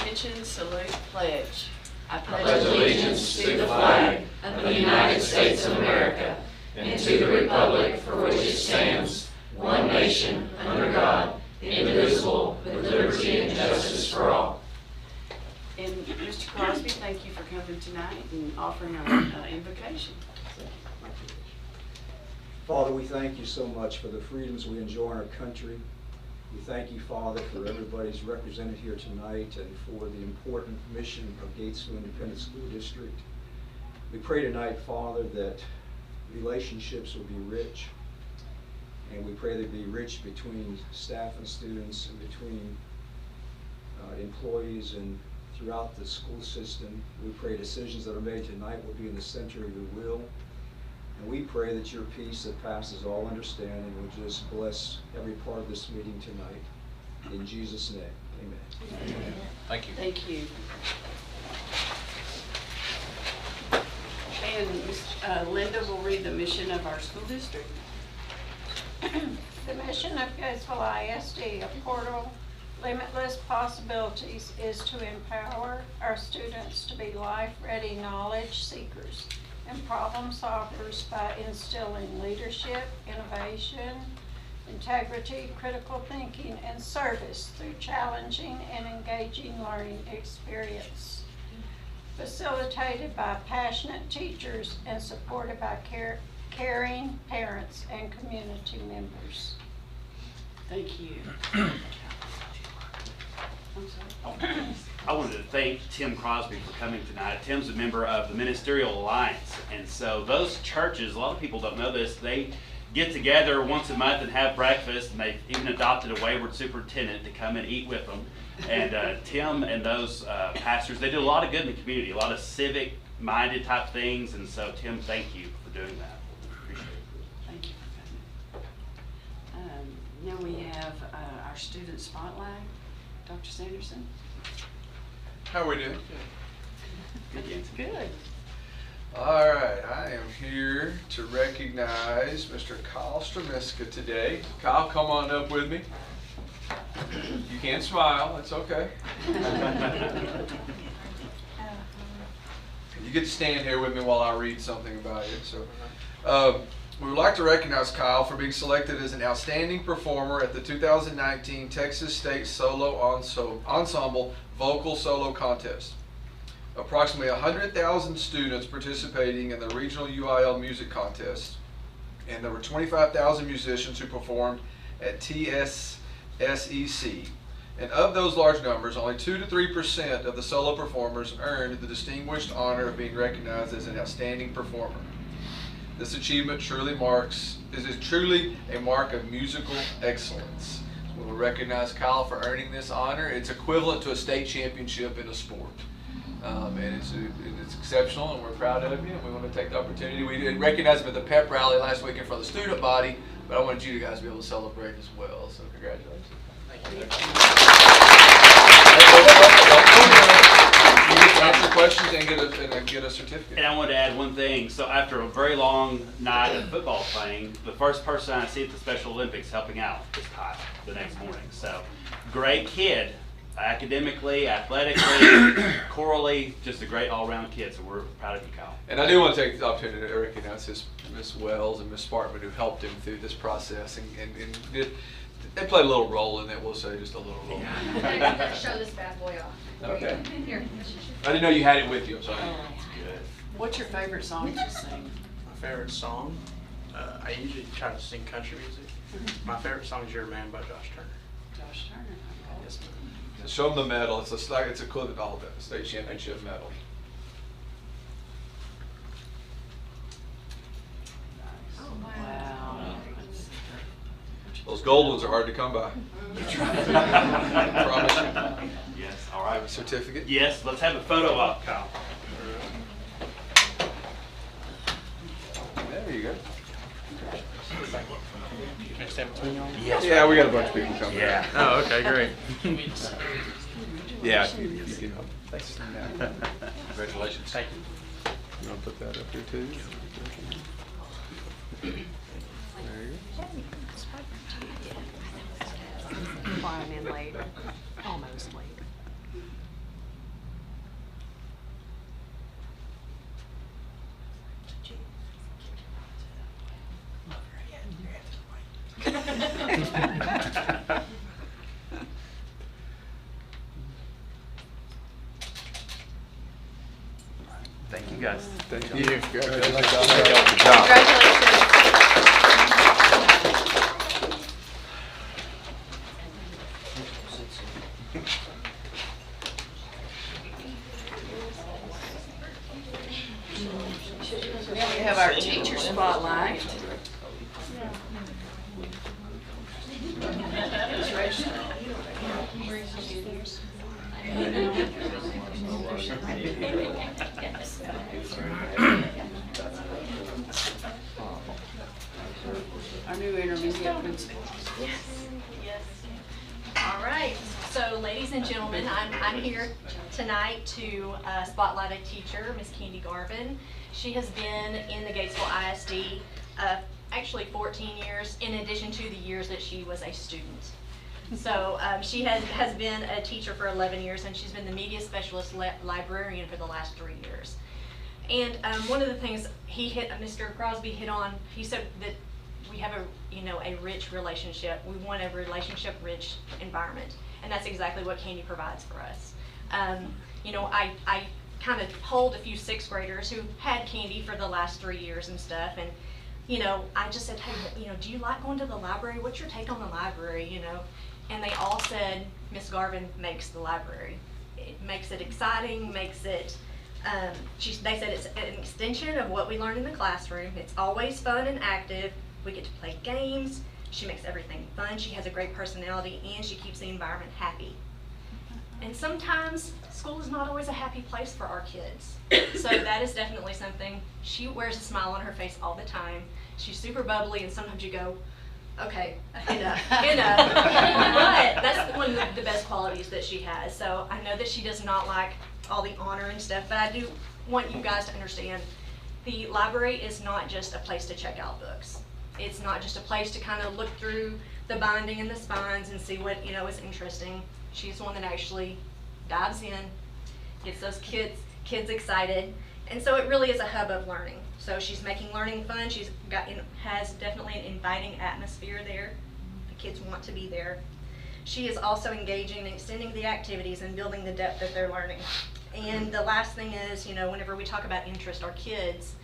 Attention, salute, pledge. I pledge allegiance to the flag of the United States of America and to the republic for which it stands, one nation, under God, indivisible, with liberty and justice for all. And Mr. Crosby, thank you for coming tonight and offering our invocation. Father, we thank you so much for the freedoms we enjoy in our country. We thank you, Father, for everybody's represented here tonight and for the important mission of Gatesville Independent School District. We pray tonight, Father, that relationships will be rich, and we pray they'd be rich between staff and students and between employees and throughout the school system. We pray decisions that are made tonight will be in the center of your will. And we pray that your peace that passes all understanding will just bless every part of this meeting tonight. In Jesus' name, amen. Amen. Thank you. Thank you. And Linda will read the mission of our school district. The mission of Gatesville ISD, a portal limitless possibilities, is to empower our students to be life-ready knowledge seekers and problem solvers by instilling leadership, innovation, integrity, critical thinking, and service through challenging and engaging learning experience. Facilitated by passionate teachers and supported by caring parents and community members. Thank you. I'm sorry. I wanted to thank Tim Crosby for coming tonight. Tim's a member of the Ministerial Alliance, and so those churches, a lot of people don't know this, they get together once a month and have breakfast, and they've even adopted a wayward superintendent to come and eat with them. And Tim and those pastors, they do a lot of good in the community, a lot of civic-minded type things, and so Tim, thank you for doing that. Appreciate it. Thank you for coming. Now we have our student spotlight. Dr. Sanderson. How are we doing? Good. All right, I am here to recognize Mr. Kyle Stramiska today. Kyle, come on up with me. You can't smile, it's okay. You get to stand here with me while I read something about you. So, we would like to recognize Kyle for being selected as an outstanding performer at the 2019 Texas State Solo Ensemble Vocal Solo Contest. Approximately 100,000 students participating in the regional UIL music contest, and there were 25,000 musicians who performed at TSSEC. And of those large numbers, only 2 to 3% of the solo performers earned the distinguished honor of being recognized as an outstanding performer. This achievement is truly a mark of musical excellence. We will recognize Kyle for earning this honor. It's equivalent to a state championship in a sport. And it's exceptional, and we're proud of you, and we want to take the opportunity. We did recognize him at the pep rally last weekend for the student body, but I wanted you guys to be able to celebrate as well, so congratulations. Thank you. You get to answer questions and get a certificate. And I wanted to add one thing. So after a very long night of football playing, the first person I see at the Special Olympics helping out is Kyle the next morning. So great kid, academically, athletically, chorally, just a great all-around kid. So we're proud of you, Kyle. And I do want to take the opportunity to recognize Miss Wells and Miss Sparkman who helped him through this process and they played a little role in it, we'll say just a little role. Yeah. Show this bad boy off. Okay. Here. I didn't know you had it with you, I'm sorry. Good. What's your favorite song to sing? My favorite song? I usually try to sing country music. My favorite song is Your Man by Josh Turner. Josh Turner. Yes, ma'am. Show them the medal. It's equivalent to all the state championship medal. Oh, wow. Those gold ones are hard to come by. Promise you. Yes, all right. A certificate? Yes, let's have a photo op, Kyle. There you go. Can I stand between y'all? Yes. Yeah, we got a bunch of people coming. Yeah. Oh, okay, great. Yeah, you can help. Thanks. Congratulations. Thank you. You want to put that up here too? There you go. I'm in late. Almost late. Thank you, guys. Thank you. Congratulations. Now we have our teacher spotlight. Our new intermediate principal. Yes. All right. So, ladies and gentlemen, I'm here tonight to spotlight a teacher, Miss Candy Garvin. She has been in the Gatesville ISD actually 14 years, in addition to the years that she was a student. So she has been a teacher for 11 years, and she's been the media specialist librarian for the last 3 years. And one of the things Mr. Crosby hit on, he said that we have a rich relationship. We want a relationship-rich environment, and that's exactly what Candy provides for us. I kind of polled a few 6th graders who had Candy for the last 3 years and stuff, and I just said, hey, do you like going to the library? What's your take on the library? And they all said Miss Garvin makes the library. It makes it exciting, makes it. They said it's an extension of what we learn in the classroom. It's always fun and active. We get to play games. She makes everything fun. She has a great personality, and she keeps the environment happy. And sometimes school is not always a happy place for our kids. So that is definitely something. She wears a smile on her face all the time. She's super bubbly, and sometimes you go, okay, enough. But that's one of the best qualities that she has. So I know that she does not like all the honor and stuff, but I do want you guys to understand the library is not just a place to check out books. It's not just a place to kind of look through the binding and the spines and see what is interesting. She's the one that actually dives in, gets those kids excited, and so it really is a hub of learning. So she's making learning fun. Has definitely an inviting atmosphere there. The kids want to be there. She is also engaging and extending the activities and building the depth of their learning. And the last thing is, whenever we talk about interest, our kids,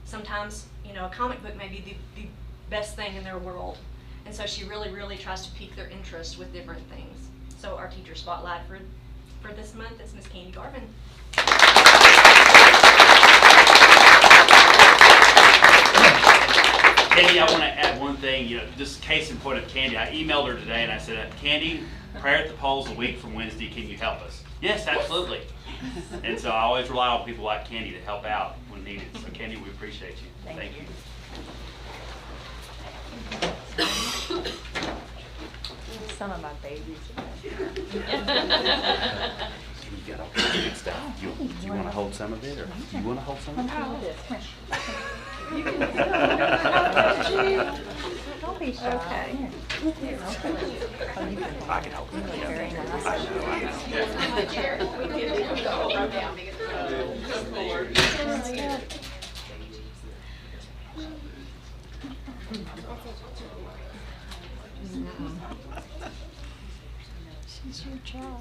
sometimes, a comic book may be the best thing in their world. And so she really, really tries to pique their interest with different things. So our teacher spotlight for this month is Miss Candy Garvin. Candy, I want to add one thing, just case in point of Candy. I emailed her today and I said, Candy, prayer at the polls a week from Wednesday, can you help us? Yes, absolutely. And so I always rely on people like Candy to help out when needed. So Candy, we appreciate you. Thank you. Some of my babies. You got all kinds of good stuff. Do you want to hold some of it, or do you want to hold some of it? Don't be shy. Okay. I can help you. Very nice. I know. She's your child.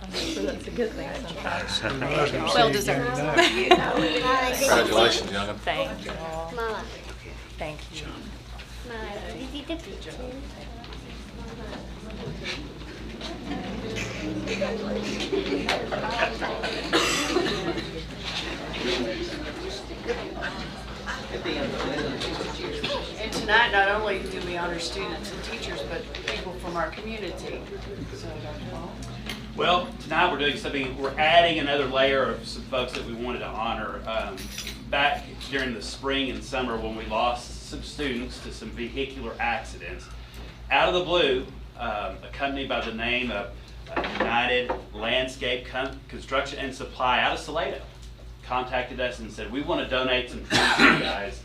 I'm sure that's a good thing sometimes. Well deserved. Congratulations, young'un. Thank you. Mama, Thank you. Mama, did you get the picture? And tonight, not only do we honor students and teachers, but people from our community. So, Dr. Ball. Well, tonight we're doing something, we're adding another layer of some folks that we wanted to honor. Back during the spring and summer when we lost some students to some vehicular accidents, out of the blue, a company by the name of United Landscape Construction and Supply out of Salado contacted us and said, we want to donate some trees to you guys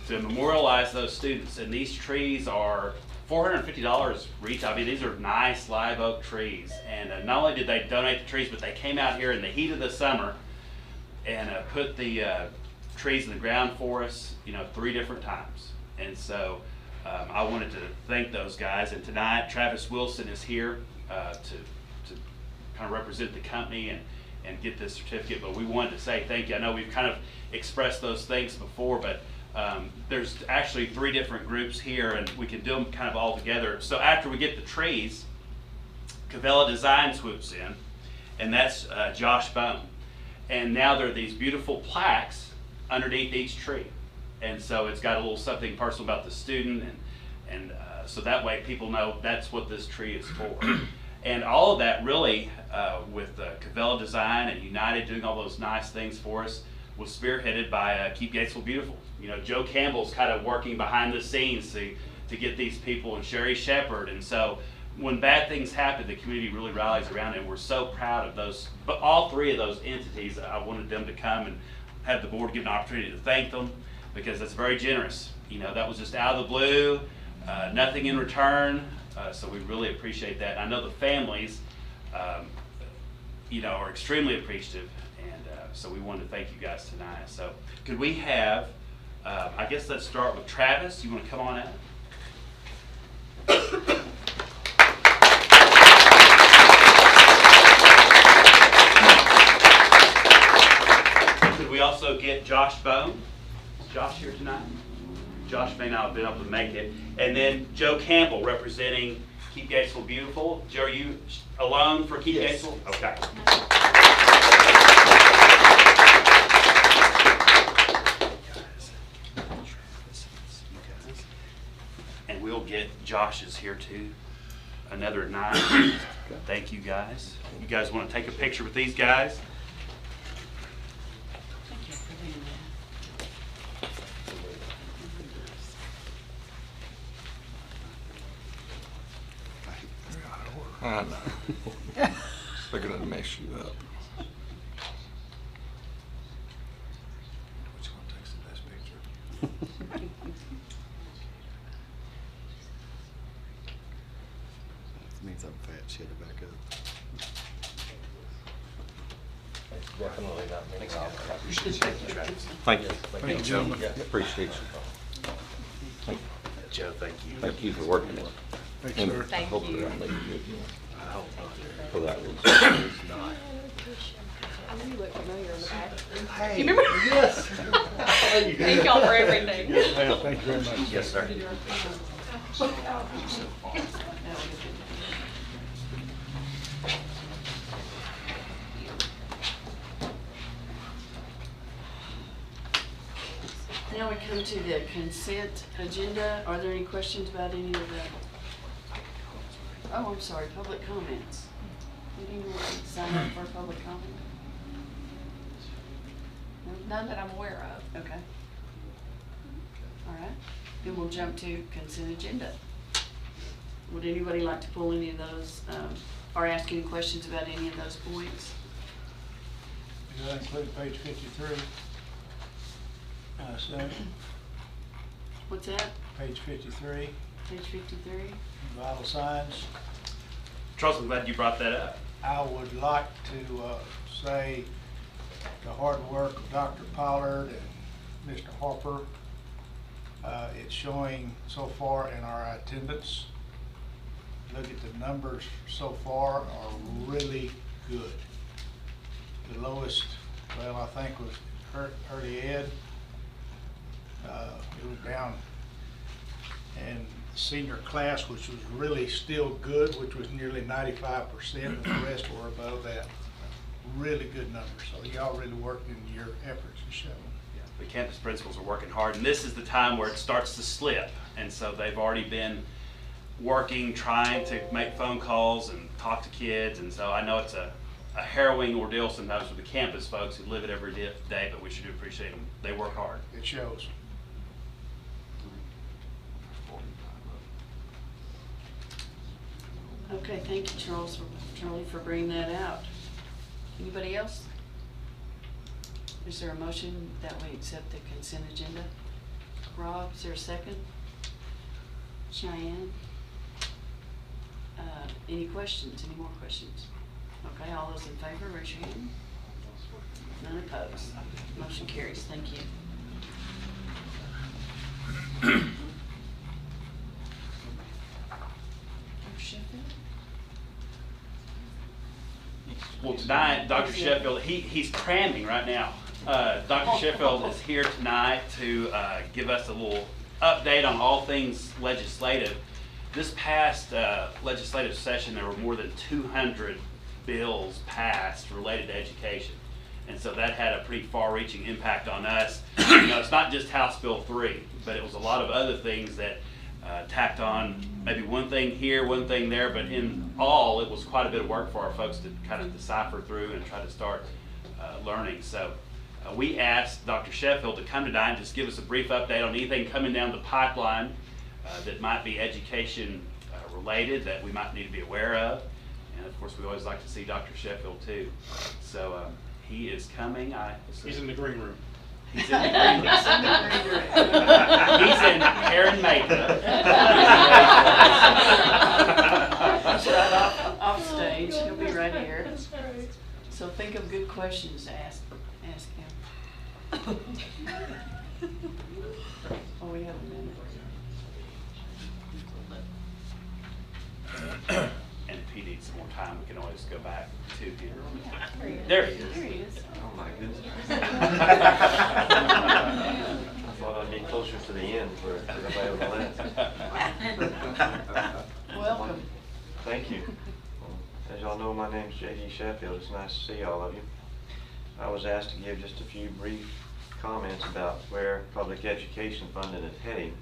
to memorialize those students. And these trees are $450 each. I mean, these are nice live oak trees. And not only did they donate the trees, but they came out here in the heat of the summer and put the trees in the ground for us, 3 different times. And so I wanted to thank those guys. And tonight, Travis Wilson is here to kind of represent the company and get this certificate. But we wanted to say thank you. I know we've kind of expressed those thanks before, but there's actually 3 different groups here, and we can do them kind of all together. So after we get the trees, Cavella Design swoops in, and that's Josh Bone. And now there are these beautiful plaques underneath each tree. And so it's got a little something personal about the student, and so that way people know that's what this tree is for. And all of that really, with Cavella Design and United doing all those nice things for us, was spearheaded by Keep Gatesville Beautiful. Joe Campbell's kind of working behind the scenes to get these people, and Sherry Shepard. And so when bad things happen, the community really rallies around it, and we're so proud of those. But all 3 of those entities, I wanted them to come and have the board give an opportunity to thank them, because that's very generous. That was just out of the blue, nothing in return. So we really appreciate that. And I know the families, are extremely appreciative. And so we wanted to thank you guys tonight. So could we have, I guess let's start with Travis. You want to come on out? Could we also get Josh Bone? Is Josh here tonight? Josh may not have been able to make it. And then Joe Campbell representing Keep Gatesville Beautiful. Joe, are you alone for Keep Gatesville? Okay. And we'll get Josh's here too. Another 9. Thank you guys. You guys want to take a picture with these guys? Thank you for doing that. I know. They're going to mess you up. Which one takes the best picture? Means I'm fat. She had to back up. Definitely not me. Thank you. Thank you, gentlemen. Appreciate you. Thank you. Joe, thank you. Thank you for working with. Thanks, And sir. I hope Thank you. that I leave you. I hope not. For that reason. It's not. You look familiar in the back. Hey, You remember? yes. Thank y'all for everything. Yes, ma'am. Thank you very much. Yes, sir. Now we come to the consent agenda. Are there any questions about any of that? Oh, I'm sorry, public comments. Anyone want to sign up for public comment? No? None that I'm aware of. Okay. All right, then we'll jump to consent agenda. Would anybody like to pull any of those, or ask any questions about any of those points? Does that include page 53? So, What's that? page 53, Page 53? vital signs. Charles, I'm glad you brought that up. I would like to say the hard work of Dr. Pollard and Mr. Harper. It's showing so far in our attendance. Look at the numbers so far are really good. The lowest, well, I think was Early Ed. It was down, and the senior class, which was really still good, which was nearly 95%, and the rest were above that. Really good numbers. So y'all really worked in your efforts to show. The campus principals are working hard, and this is the time where it starts to slip. And so they've already been working, trying to make phone calls and talk to kids. And so I know it's a harrowing ordeal sometimes for the campus folks who live it every day, but we should appreciate them. They work hard. It shows. Okay, thank you, Charlie, for bringing that out. Anybody else? Is there a motion that we accept the consent agenda? Rob, is there a second? Cheyenne? Any questions? Any more questions? Okay, all those in favor, raise your hand. None opposed. Motion carries. Thank you. Well, tonight, Dr. Sheffield, he's cramming right now. Dr. Sheffield is here tonight to give us a little update on all things legislative. This past legislative session, there were more than 200 bills passed related to education. And so that had a pretty far-reaching impact on us. You know, it's not just House Bill 3, but it was a lot of other things that tacked on maybe one thing here, one thing there, but in all, it was quite a bit of work for our folks to kind of decipher through and try to start learning. So we asked Dr. Sheffield to come tonight and just give us a brief update on anything coming down the pipeline that might be education related that we might need to be aware of. And of course, we always like to see Dr. Sheffield too. So he is coming. He's in the green room. He's in the green room. He's in hair and makeup. He's right off stage. He'll be right here. So think of good questions to ask him. Oh, we have a minute. And if he needs some more time, we can always go back to here. There he is. There he is. Oh my goodness. I thought I'd be closer to the end for everybody on the left. Welcome. Thank you. As y'all know, my name's J.D. Sheffield. It's nice to see all of you. I was asked to give just a few brief comments about where public education funding is heading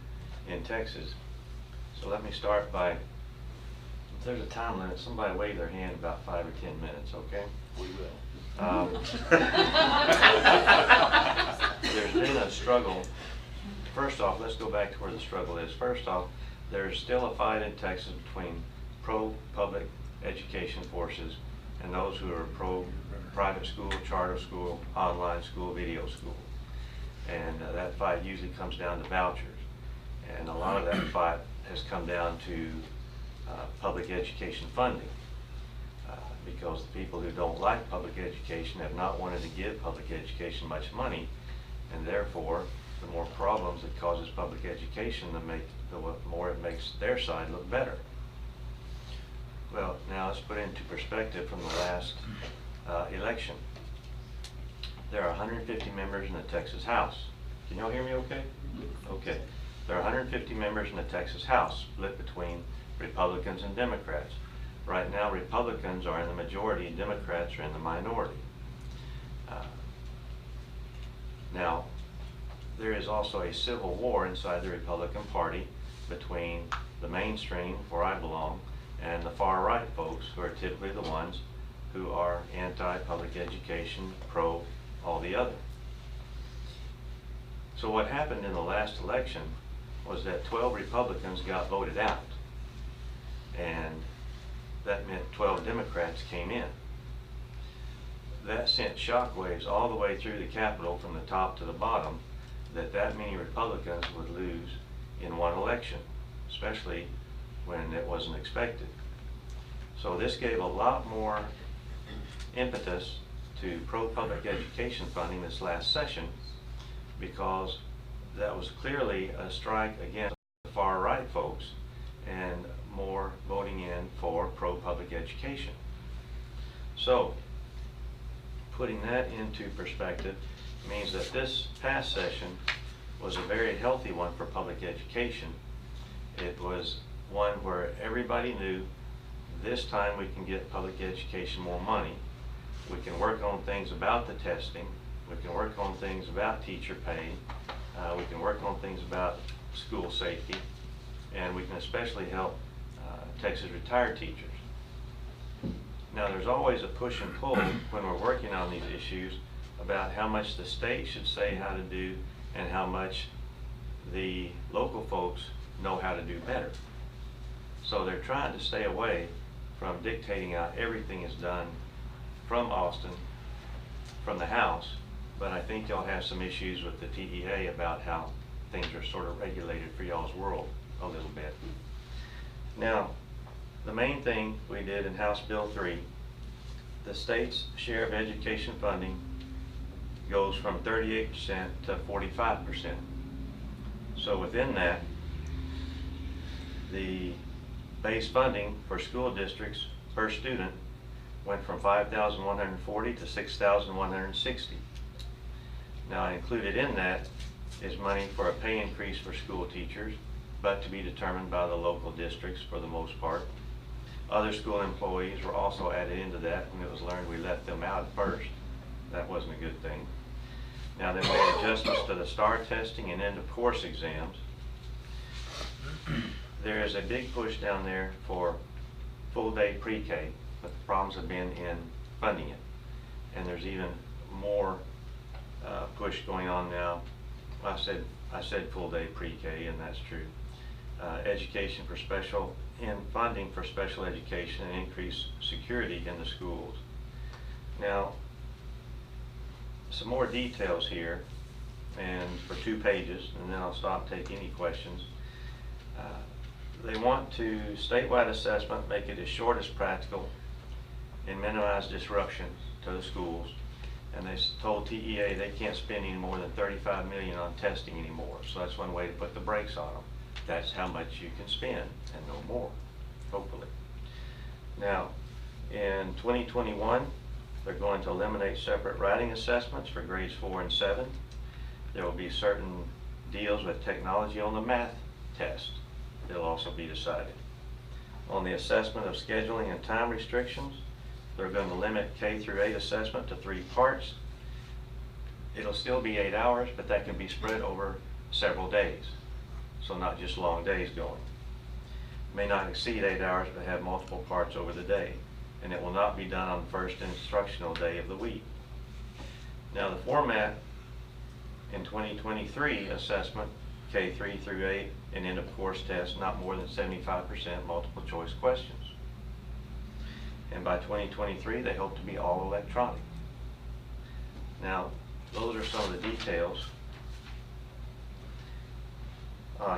in Texas. So let me start by, if there's a time limit, somebody wave their hand about 5 or 10 minutes, okay? We will. There's been a struggle. First off, let's go back to where the struggle is. First off, there's still a fight in Texas between pro-public education forces and those who are pro-private school, charter school, online school, video school. And that fight usually comes down to vouchers. And a lot of that fight has come down to public education funding. Because the people who don't like public education have not wanted to give public education much money, and therefore the more problems it causes public education, the more it makes their side look better. Well, now let's put it into perspective from the last election. There are 150 members in the Texas House. Can y'all hear me okay? Okay. There are 150 members in the Texas House, split between Republicans and Democrats. Right now, Republicans are in the majority and Democrats are in the minority. Now, there is also a civil war inside the Republican Party between the mainstream, where I belong, and the far right folks, who are typically the ones who are anti-public education, pro all the other. So what happened in the last election was that 12 Republicans got voted out, and that meant 12 Democrats came in. That sent shockwaves all the way through the Capitol from the top to the bottom, that many Republicans would lose in one election, especially when it wasn't expected. So this gave a lot more impetus to pro-public education funding this last session, because that was clearly a strike against the far right folks and more voting in for pro-public education. So putting that into perspective means that this past session was a very healthy one for public education. It was one where everybody knew this time we can get public education more money. We can work on things about the testing. We can work on things about teacher pay. We can work on things about school safety. And we can especially help Texas retired teachers. Now, there's always a push and pull when we're working on these issues about how much the state should say how to do and how much the local folks know how to do better. So they're trying to stay away from dictating out everything is done from Austin, from the House, but I think y'all have some issues with the TEA about how things are sort of regulated for y'all's world a little bit. Now, the main thing we did in House Bill 3, the state's share of education funding goes from 38% to 45%. So within that, the base funding for school districts per student went from 5,140 to 6,160. Now included in that is money for a pay increase for school teachers, but to be determined by the local districts for the most part. Other school employees were also added into that when it was learned we left them out at first. That wasn't a good thing. Now they made adjustments to the STAR testing and end of course exams. There is a big push down there for full day pre-K, but the problems have been in funding it. And there's even more push going on now. I said full day pre-K, and that's true. Education for special, in funding for special education and increased security in the schools. Now, some more details here, and for 2 pages, and then I'll stop taking any questions. They want to statewide assessment, make it as short as practical, and minimize disruptions to the schools. And they told TEA they can't spend any more than $35 million on testing anymore. So that's one way to put the brakes on them. That's how much you can spend, and no more, hopefully. Now, in 2021, they're going to eliminate separate writing assessments for grades 4 and 7. There will be certain deals with technology on the math test. They'll also be decided. On the assessment of scheduling and time restrictions, they're going to limit K through 8 assessment to 3 parts. It'll still be 8 hours, but that can be spread over several days. So not just long days going. May not exceed 8 hours, but have multiple parts over the day. And it will not be done on the first instructional day of the week. Now the format in 2023 assessment, K3 through 8, and end of course tests, not more than 75% multiple choice questions. And by 2023, they hope to be all electronic. Now, those are some of the details.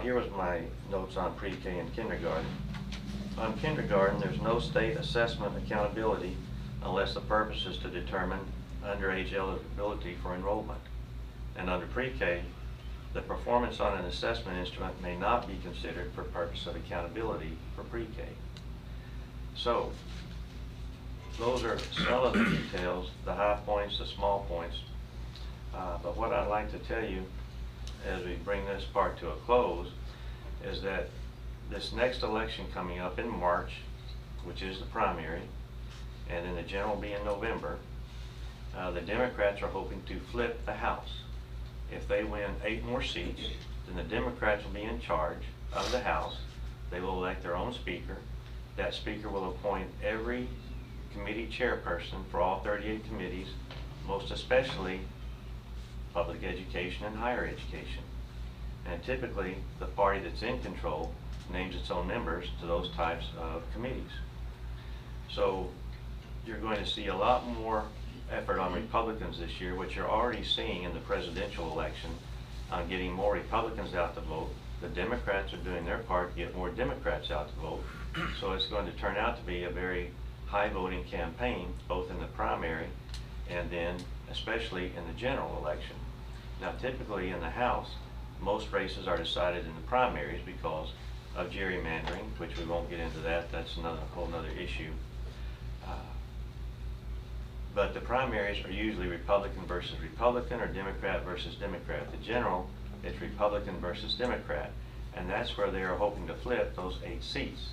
Here was my notes on pre-K and kindergarten. On kindergarten, there's no state assessment accountability unless the purpose is to determine underage eligibility for enrollment. And under pre-K, the performance on an assessment instrument may not be considered for purpose of accountability for pre-K. So, those are some of the details, the high points, the small points. But what I'd like to tell you as we bring this part to a close is that this next election coming up in March, which is the primary, and then the general will be in November, the Democrats are hoping to flip the House. If they win 8 more seats, then the Democrats will be in charge of the House. They will elect their own speaker. That speaker will appoint every committee chairperson for all 38 committees, most especially public education and higher education. And typically, the party that's in control names its own members to those types of committees. So you're going to see a lot more effort on Republicans this year, which you're already seeing in the presidential election, on getting more Republicans out to vote. The Democrats are doing their part to get more Democrats out to vote. So it's going to turn out to be a very high voting campaign, both in the primary and then especially in the general election. Now typically in the House, most races are decided in the primaries because of gerrymandering, which we won't get into that. That's another whole nother issue. But the primaries are usually Republican versus Republican or Democrat versus Democrat. The general, it's Republican versus Democrat. And that's where they are hoping to flip those 8 seats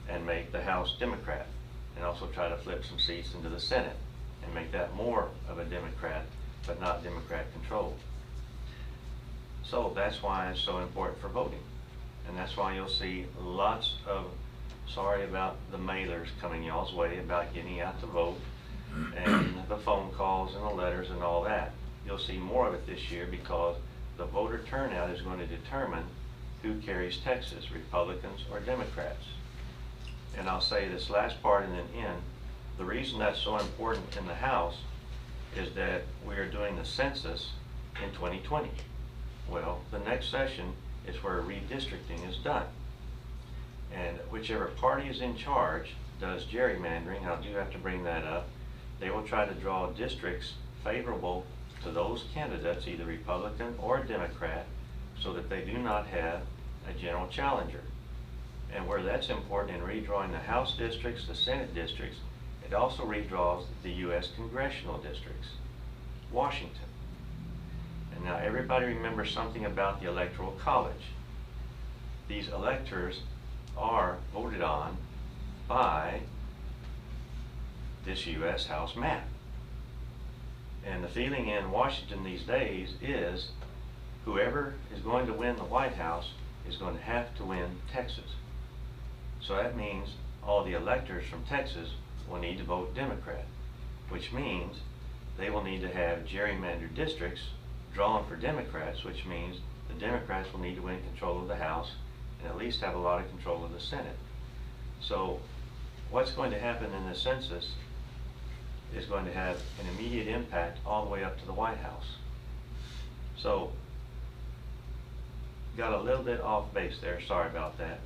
and make the House Democrat, and also try to flip some seats into the Senate and make that more of a Democrat, but not Democrat controlled. So that's why it's so important for voting. And that's why you'll see lots of, sorry about the mailers coming y'all's way about getting out to vote, and the phone calls and the letters and all that. You'll see more of it this year because the voter turnout is going to determine who carries Texas, Republicans or Democrats. And I'll say this last part and then end. The reason that's so important in the House is that we are doing the census in 2020. Well, the next session is where redistricting is done. And whichever party is in charge does gerrymandering, I do have to bring that up, they will try to draw districts favorable to those candidates, either Republican or Democrat, so that they do not have a general challenger. And where that's important in redrawing the House districts, the Senate districts, it also redraws the U.S. congressional districts, Washington. And now everybody remembers something about the Electoral College. These electors are voted on by this U.S. House map. And the feeling in Washington these days is whoever is going to win the White House is going to have to win Texas. So that means all the electors from Texas will need to vote Democrat, which means they will need to have gerrymandered districts drawn for Democrats, which means the Democrats will need to win control of the House and at least have a lot of control of the Senate. So what's going to happen in this census is going to have an immediate impact all the way up to the White House. So, got a little bit off base there, sorry about that.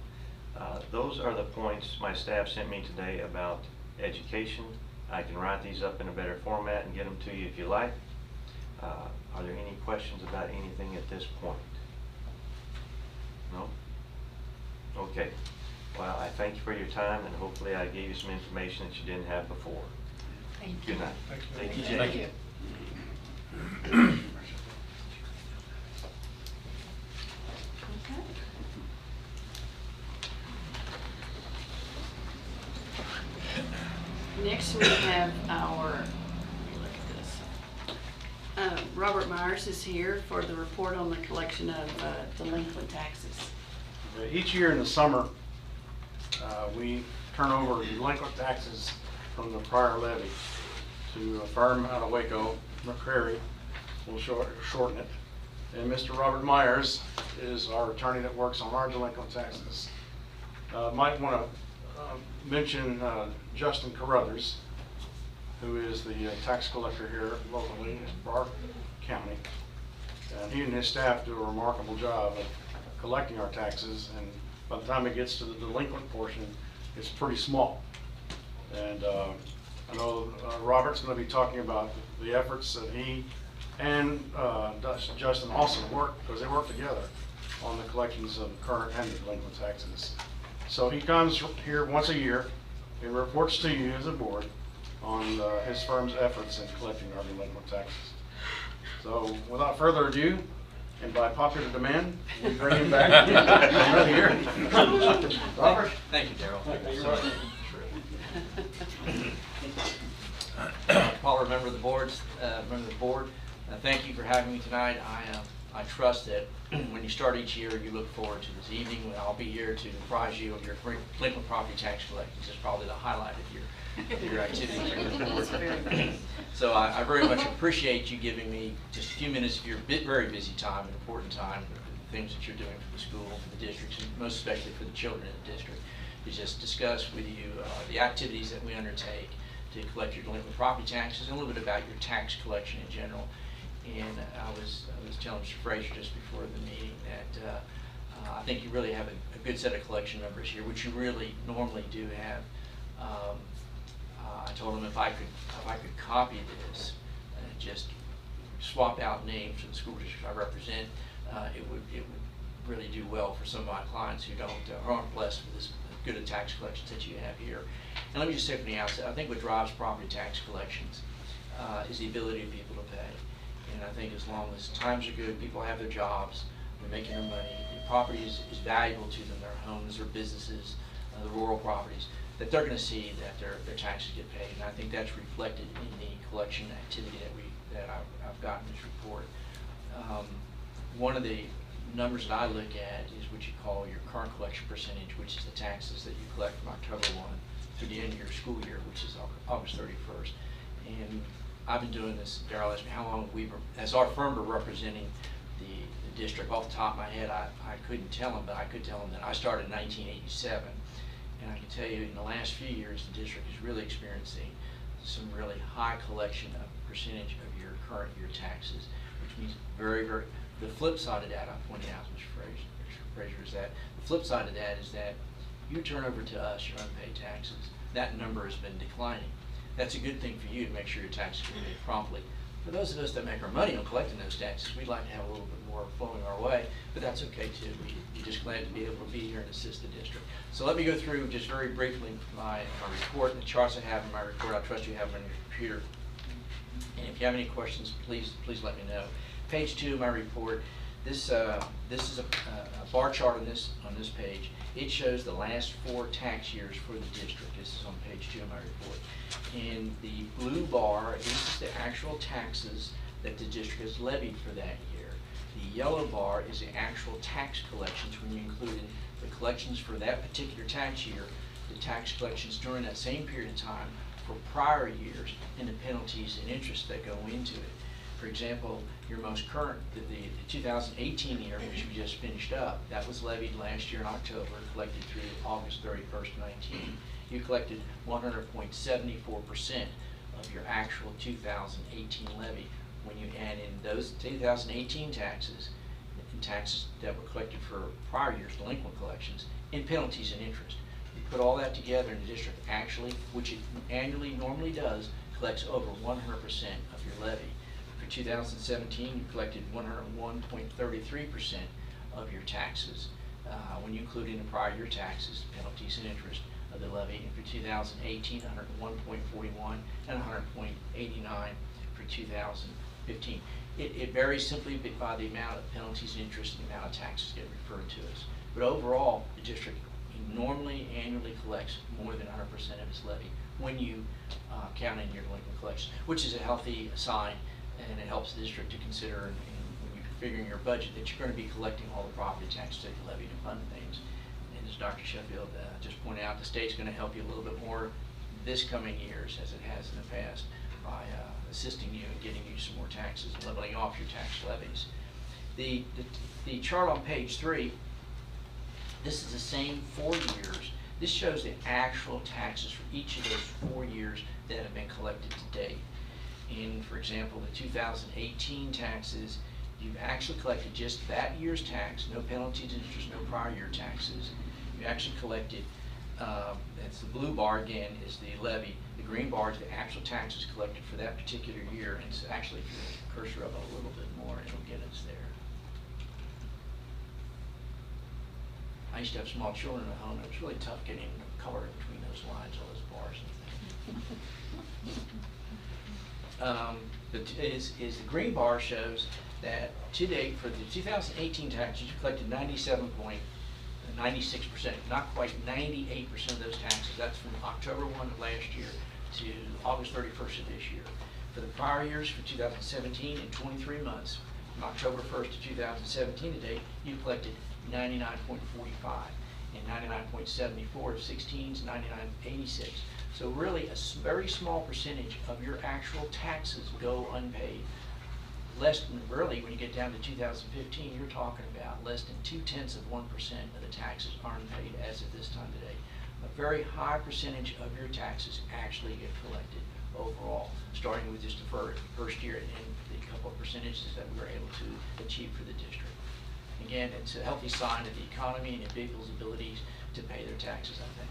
Those are the points my staff sent me today about education. I can write these up in a better format and get them to you if you like. Are there any questions about anything at this point? No? Okay. Well, I thank you for your time, and hopefully I gave you some information that you didn't have before. Thank you. Good night. Thank you. Jay. Thank you. Okay. Next we have our, let me look at this. Robert Myers is here for the report on the collection of delinquent taxes. Each year in the summer, we turn over delinquent taxes from the prior levy to a firm out of Waco, McCrary. We'll shorten it. And Mr. Robert Myers is our attorney that works on our delinquent taxes. Might want to mention Justin Carruthers, who is the tax collector here locally in Broward County. And he and his staff do a remarkable job of collecting our taxes, and by the time it gets to the delinquent portion, it's pretty small. And I know Robert's going to be talking about the efforts that he and Justin also work, because they work together on the collections of current and delinquent taxes. So he comes here once a year and reports to you as a board on his firm's efforts in collecting our delinquent taxes. So without further ado, and by popular demand, we bring him back here. Robert? Thank you, Darrell. Paul, member of the board, thank you for having me tonight. I trust that when you start each year, you look forward to this evening when I'll be here to apprise you of your delinquent property tax collections. It's probably the highlight of your activities. So I very much appreciate you giving me just a few minutes of your very busy time, an important time, the things that you're doing for the school, for the districts, and most especially for the children in the district, to just discuss with you the activities that we undertake to collect your delinquent property taxes and a little bit about your tax collection in general. And I was telling Mr. Frazier just before the meeting that I think you really have a good set of collection numbers here, which you really normally do have. I told him if I could copy this and just swap out names for the school district I represent, it would really do well for some of my clients who aren't blessed with this good a tax collections that you have here. And let me just say from the outset, I think what drives property tax collections is the ability of people to pay. And I think as long as times are good, people have their jobs, they're making their money, the property is valuable to them, their homes, their businesses, the rural properties, that they're going to see that their taxes get paid. And I think that's reflected in the collection activity that I've gotten this report. One of the numbers that I look at is what you call your current collection percentage, which is the taxes that you collect from October 1 through the end of your school year, which is August 31st. And I've been doing this, Darrell asked me how long we were, as our firm were representing the district. Off the top of my head, I couldn't tell him, but I could tell him that I started in 1987. And I can tell you in the last few years, the district is really experiencing some really high collection of percentage of your current year taxes, which means very, very, the flip side of that, I pointed out to Mr. Frazier, is that the flip side of that is that you turn over to us your unpaid taxes. That number has been declining. That's a good thing for you to make sure your taxes are paid promptly. For those of us that make our money on collecting those taxes, we'd like to have a little bit more flowing our way, but that's okay too. We're just glad to be able to be here and assist the district. So let me go through just very briefly my report and the charts I have in my report. I trust you have them on your computer. And if you have any questions, please let me know. Page 2 of my report. This is a bar chart on this page. It shows the last 4 tax years for the district. This is on page 2 of my report. And the blue bar is the actual taxes that the district has levied for that year. The yellow bar is the actual tax collections when you include in the collections for that particular tax year, the tax collections during that same period of time for prior years, and the penalties and interest that go into it. For example, your most current, the 2018 year, which we just finished up, that was levied last year in October, collected through August 31st, 19. You collected 100.74% of your actual 2018 levy. When you add in those 2018 taxes, and taxes that were collected for prior years' delinquent collections, and penalties and interest. You put all that together, and the district actually, which it annually normally does, collects over 100% of your levy. For 2017, you collected 101.33% of your taxes when you include in the prior year taxes, penalties and interest of the levy. And for 2018, 101.41 and 100.89 for 2015. It varies simply by the amount of penalties and interest and the amount of taxes get referred to us. But overall, the district normally annually collects more than 100% of its levy when you count in your delinquent collections, which is a healthy sign, and it helps the district to consider when you're figuring your budget that you're going to be collecting all the property taxes that you levy to fund things. And as Dr. Sheffield just pointed out, the state's going to help you a little bit more this coming years as it has in the past by assisting you in getting you some more taxes and leveling off your tax levies. The chart on page 3, this is the same 4 years. This shows the actual taxes for each of those 4 years that have been collected to date. In, for example, the 2018 taxes, you've actually collected just that year's tax, no penalties, interest, no prior year taxes. You actually collected, that's the blue bar again, is the levy. The green bar is the actual taxes collected for that particular year. And it's actually, if you cursor up a little bit more, it'll get us there. I used to have small children at home, and it was really tough getting color in between those lines, all those bars and things. The green bar shows that to date for the 2018 taxes, you collected 97.96%, not quite 98% of those taxes. That's from October 1 of last year to August 31st of this year. For the prior years, for 2017 and 23 months, from October 1st to 2017 to date, you collected 99.45 and 99.74 of 16s, 99.86. So really a very small percentage of your actual taxes go unpaid. Less than, really, when you get down to 2015, you're talking about less than 0.2% of the taxes are unpaid as of this time today. A very high percentage of your taxes actually get collected overall, starting with just the first year and the couple of percentages that we were able to achieve for the district. Again, it's a healthy sign of the economy and people's abilities to pay their taxes, I think.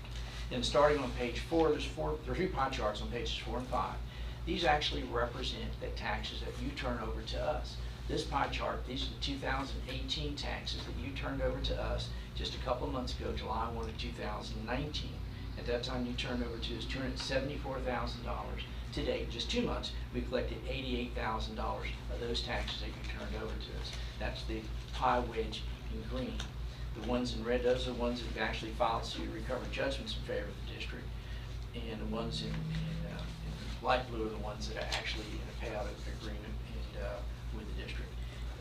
And starting on page 4, there are 3 pie charts on pages 4 and 5. These actually represent the taxes that you turn over to us. This pie chart, these are the 2018 taxes that you turned over to us just a couple of months ago, July 1 of 2019. At that time, you turned over to us $274,000. To date, just 2 months, we collected $88,000 of those taxes that you turned over to us. That's the pie wedge in green. The ones in red, those are the ones that have actually filed suit to recover judgments in favor of the district. And the ones in light blue are the ones that are actually in a payout agreement with the district.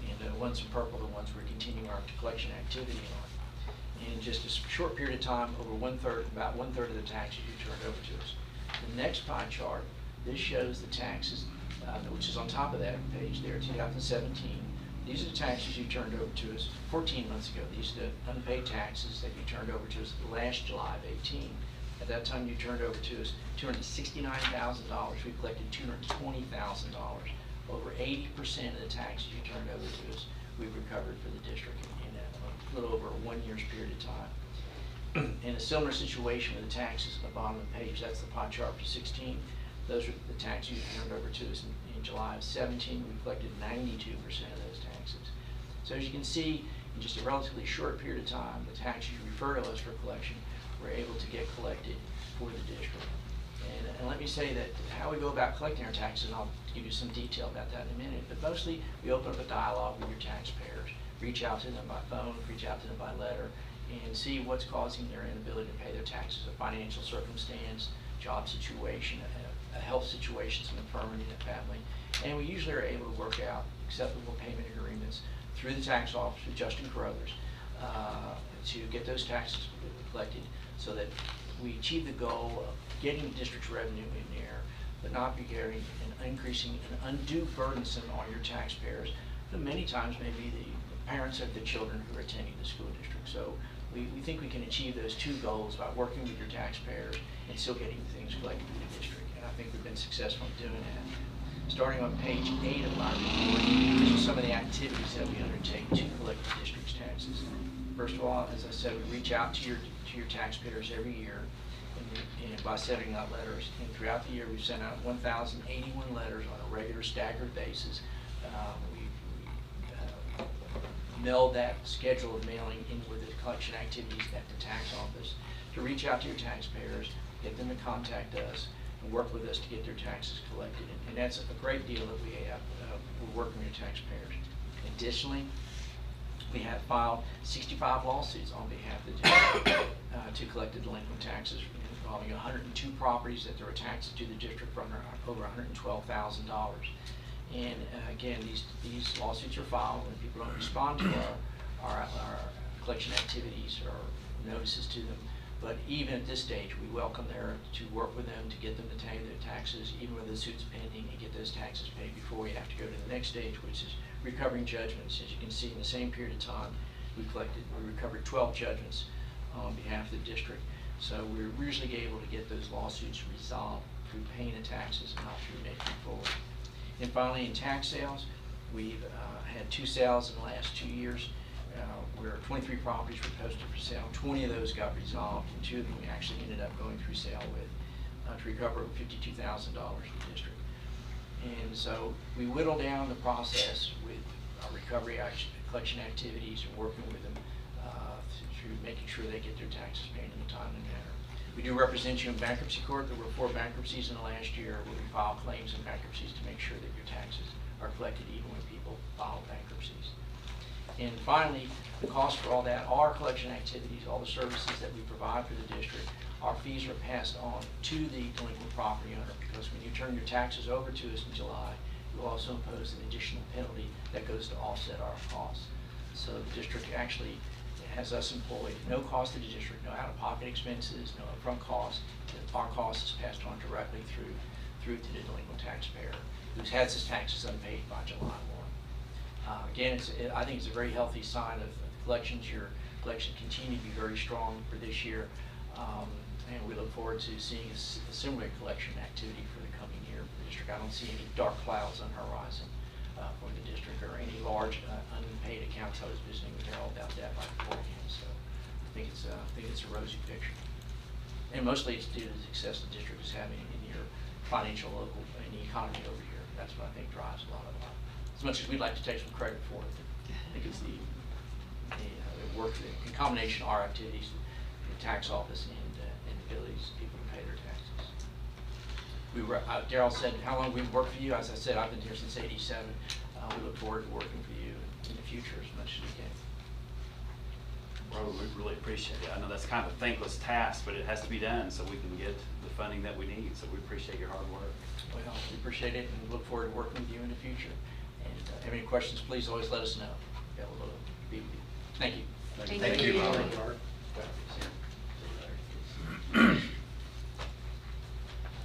And the ones in purple are the ones we're continuing our collection activity on. In just a short period of time, about one third of the taxes you turned over to us. The next pie chart, this shows the taxes, which is on top of that page there, 2017. These are the taxes you turned over to us 14 months ago. These are the unpaid taxes that you turned over to us last July of 18. At that time, you turned over to us $269,000. We collected $220,000. Over 80% of the taxes you turned over to us, we've recovered for the district in a little over a 1 year's period of time. In a similar situation with the taxes at the bottom of the page, that's the pie chart for 16. Those are the taxes you turned over to us in July of 17. We collected 92% of those taxes. So as you can see, in just a relatively short period of time, the taxes you refer to us for collection, we're able to get collected for the district. And let me say that how we go about collecting our taxes, and I'll give you some detail about that in a minute, but mostly we open up a dialogue with your taxpayers, reach out to them by phone, reach out to them by letter, and see what's causing their inability to pay their taxes, a financial circumstance, job situation, a health situation, some infirmity in the family. And we usually are able to work out acceptable payment agreements through the tax office with Justin Carruthers to get those taxes collected so that we achieve the goal of getting the district's revenue in there, but not be carrying and increasing an undue burdensome on your taxpayers, that many times may be the parents of the children who are attending the school district. So we think we can achieve those two goals by working with your taxpayers and still getting things collected in the district. And I think we've been successful in doing that. Starting on page 8 of our report, these are some of the activities that we undertake to collect the district's taxes. First of all, as I said, we reach out to your taxpayers every year and by sending out letters. And throughout the year, we've sent out 1,081 letters on a regular staggered basis. We meld that schedule of mailing in with the collection activities at the tax office to reach out to your taxpayers, get them to contact us, and work with us to get their taxes collected. And that's a great deal that we have. We're working with your taxpayers. Additionally, we have filed 65 lawsuits on behalf of the district to collect the delinquent taxes involving 102 properties that there were taxes to the district for over $112,000. And again, these lawsuits are filed when people don't respond to our collection activities or notices to them. But even at this stage, we welcome to work with them to get them to pay their taxes, even when the suit's pending, and get those taxes paid before we have to go to the next stage, which is recovering judgments. As you can see, in the same period of time, we recovered 12 judgments on behalf of the district. So we're usually able to get those lawsuits resolved through paying the taxes and not through making forward. And finally, in tax sales, we've had 2 sales in the last 2 years. Where 23 properties were posted for sale. 20 of those got resolved, and 2 of them we actually ended up going through sale with to recover $52,000 for the district. And so we whittle down the process with our recovery collection activities and working with them through making sure they get their taxes paid in a timely manner. We do represent you in bankruptcy court. There were 4 bankruptcies in the last year where we filed claims in bankruptcies to make sure that your taxes are collected even when people file bankruptcies. And finally, the cost for all that, our collection activities, all the services that we provide for the district, our fees are passed on to the delinquent property owner, because when you turn your taxes over to us in July, you also impose an additional penalty that goes to offset our costs. So the district actually has us employed, no cost to the district, no out-of-pocket expenses, no upfront costs. Our cost is passed on directly through to the delinquent taxpayer who has his taxes unpaid by July 1. Again, I think it's a very healthy sign of collections. Your collection continue to be very strong for this year, and we look forward to seeing a similar collection activity for the coming year for the district. I don't see any dark clouds on the horizon for the district or any large unpaid accounts. I was visiting with Harold about that right beforehand, so I think it's a rosy picture. And mostly it's due to the success the district is having in your financial local and the economy over here. That's what I think drives a lot of it. As much as we'd like to take some credit for it, I think it's the work, the combination of our activities, the tax office, and the abilities of people to pay their taxes. Darryl said, how long we've worked for you? As I said, I've been here since '87. We look forward to working for you in the future as much as we can. Bro, we really appreciate it. I know that's kind of a thankless task, but it has to be done so we can get the funding that we need. So we appreciate your hard work. Well, we appreciate it and look forward to working with you in the future. And if you have any questions, please always let us know. Yeah, we'll be with you. Thank you. Thank you.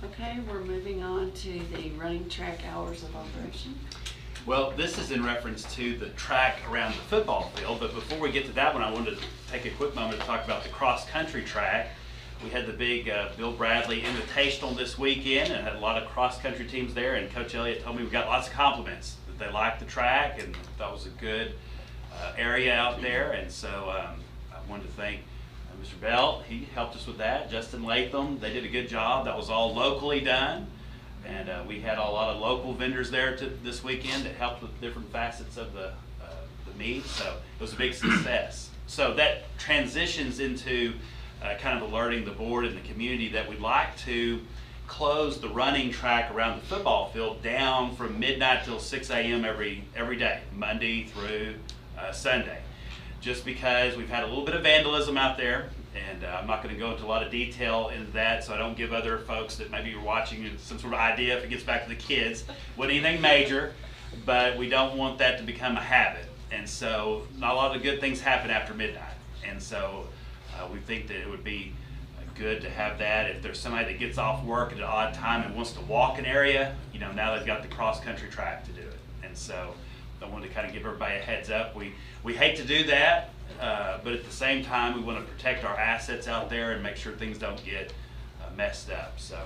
Okay, we're moving on to the running track hours of operation. Well, this is in reference to the track around the football field, but before we get to that one, I wanted to take a quick moment to talk about the cross-country track. We had the big Bill Bradley Invitational this weekend and had a lot of cross-country teams there, and Coach Elliott told me we got lots of compliments that they liked the track and thought it was a good area out there, and so I wanted to thank Mr. Belt. He helped us with that. Justin Latham, they did a good job. That was all locally done. And we had a lot of local vendors there this weekend that helped with different facets of the the meet, so it was a big success. So that transitions into kind of alerting the board and the community that we'd like to close the running track around the football field down from midnight till 6 a.m. every day, Monday through Sunday. Just because we've had a little bit of vandalism out there, and I'm not going to go into a lot of detail into that, so I don't give other folks that maybe are watching some sort of idea if it gets back to the kids. Wasn't anything major, but we don't want that to become a habit. And so not a lot of good things happen after midnight. And so we think that it would be good to have that. If there's somebody that gets off work at an odd time and wants to walk an area, you know, now they've got the cross-country track to do it. And so I wanted to kind of give everybody a heads up. We hate to do that, but at the same time, we want to protect our assets out there and make sure things don't get messed up. So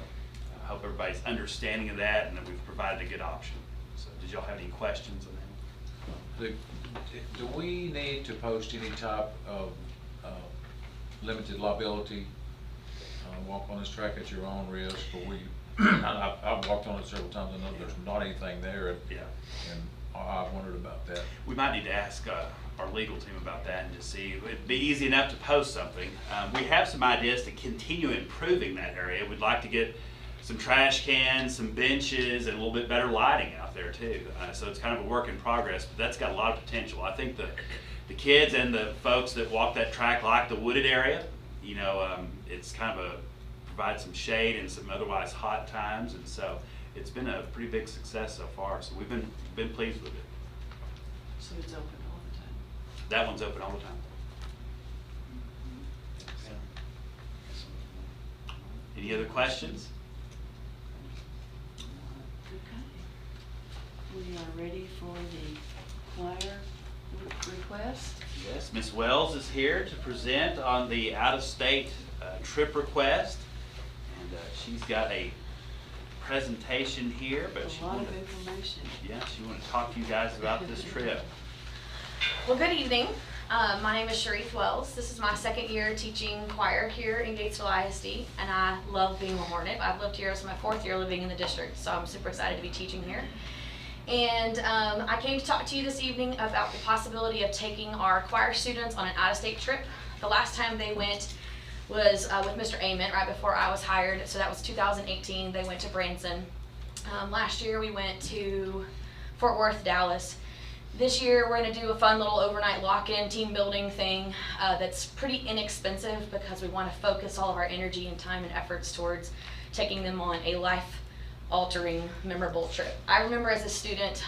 I hope everybody's understanding of that and that we've provided a good option. So did y'all have any questions on that? Do we need to post any type of limited liability, walk on this track at your own risk, or I've walked on it several times, I know there's not anything there, and I wondered about that. We might need to ask our legal team about that and just see. It'd be easy enough to post something. We have some ideas to continue improving that area. We'd like to get some trash cans, some benches, and a little bit better lighting out there too. So it's kind of a work in progress, but that's got a lot of potential. I think the kids and the folks that walk that track like the wooded area. You know, it's kind of provides some shade in some otherwise hot times, and so it's been a pretty big success so far. So we've been pleased with it. So it's open all the time? That one's open all the time. Any other questions? Okay. We are ready for the choir request. Yes, Ms. Wells is here to present on the out-of-state trip request, and she's got a presentation here, but a lot of information. Yeah, she wanted to talk to you guys about this trip. Well, good evening. My name is Sharif Wells. This is my second year teaching choir here in Gatesville ISD, and I love being a Hornet. I've lived here, this is my 4th year living in the district, so I'm super excited to be teaching here. And I came to talk to you this evening about the possibility of taking our choir students on an out-of-state trip. The last time they went was with Mr. Ament right before I was hired, so that was 2018. They went to Branson. Last year we went to Fort Worth, Dallas. This year we're going to do a fun little overnight lock-in team building thing that's pretty inexpensive because we want to focus all of our energy and time and efforts towards taking them on a life-altering, memorable trip. I remember as a student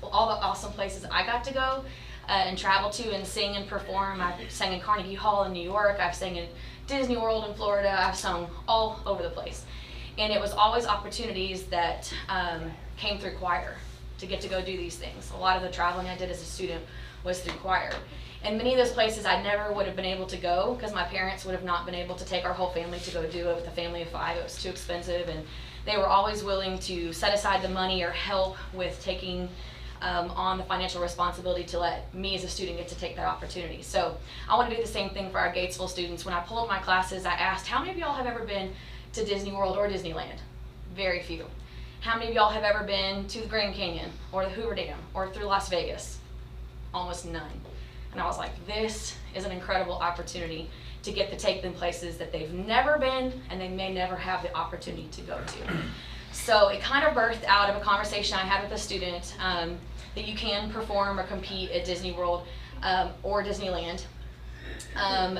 all the awesome places I got to go and travel to and sing and perform. I sang in Carnegie Hall in New York. I've sang in Disney World in Florida. I've sung all over the place. And it was always opportunities that came through choir to get to go do these things. A lot of the traveling I did as a student was through choir. And many of those places I never would have been able to go because my parents would have not been able to take our whole family to go do it with a family of 5. It was too expensive, and they were always willing to set aside the money or help with taking on the financial responsibility to let me as a student get to take that opportunity. So I want to do the same thing for our Gatesville students. When I pull up my classes, I asked, how many of y'all have ever been to Disney World or Disneyland? Very few. How many of y'all have ever been to the Grand Canyon or the Hoover Dam or through Las Vegas? Almost none. And I was like, this is an incredible opportunity to get to take them places that they've never been and they may never have the opportunity to go to. So it kind of birthed out of a conversation I had with a student that you can perform or compete at Disney World or Disneyland.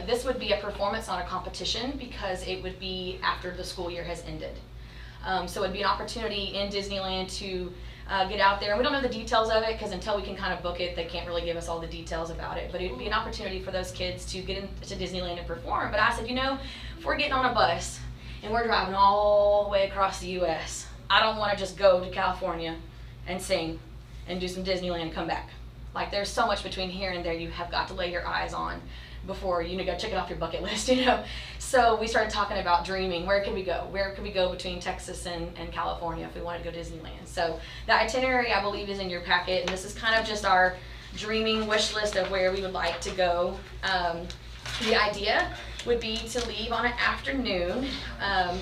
This would be a performance, not a competition, because it would be after the school year has ended. So it would be an opportunity in Disneyland to get out there. And we don't know the details of it because until we can kind of book it, they can't really give us all the details about it. But it would be an opportunity for those kids to get into Disneyland and perform. But I said, you know, if we're getting on a bus and we're driving all the way across the U.S., I don't want to just go to California and sing and do some Disneyland and come back. Like, there's so much between here and there you have got to lay your eyes on before you go check it off your bucket list, you know. So we started talking about dreaming. Where could we go? Where could we go between Texas and California if we wanted to go Disneyland? So the itinerary, I believe, is in your packet, and this is kind of just our dreaming wish list of where we would like to go. The idea would be to leave on an afternoon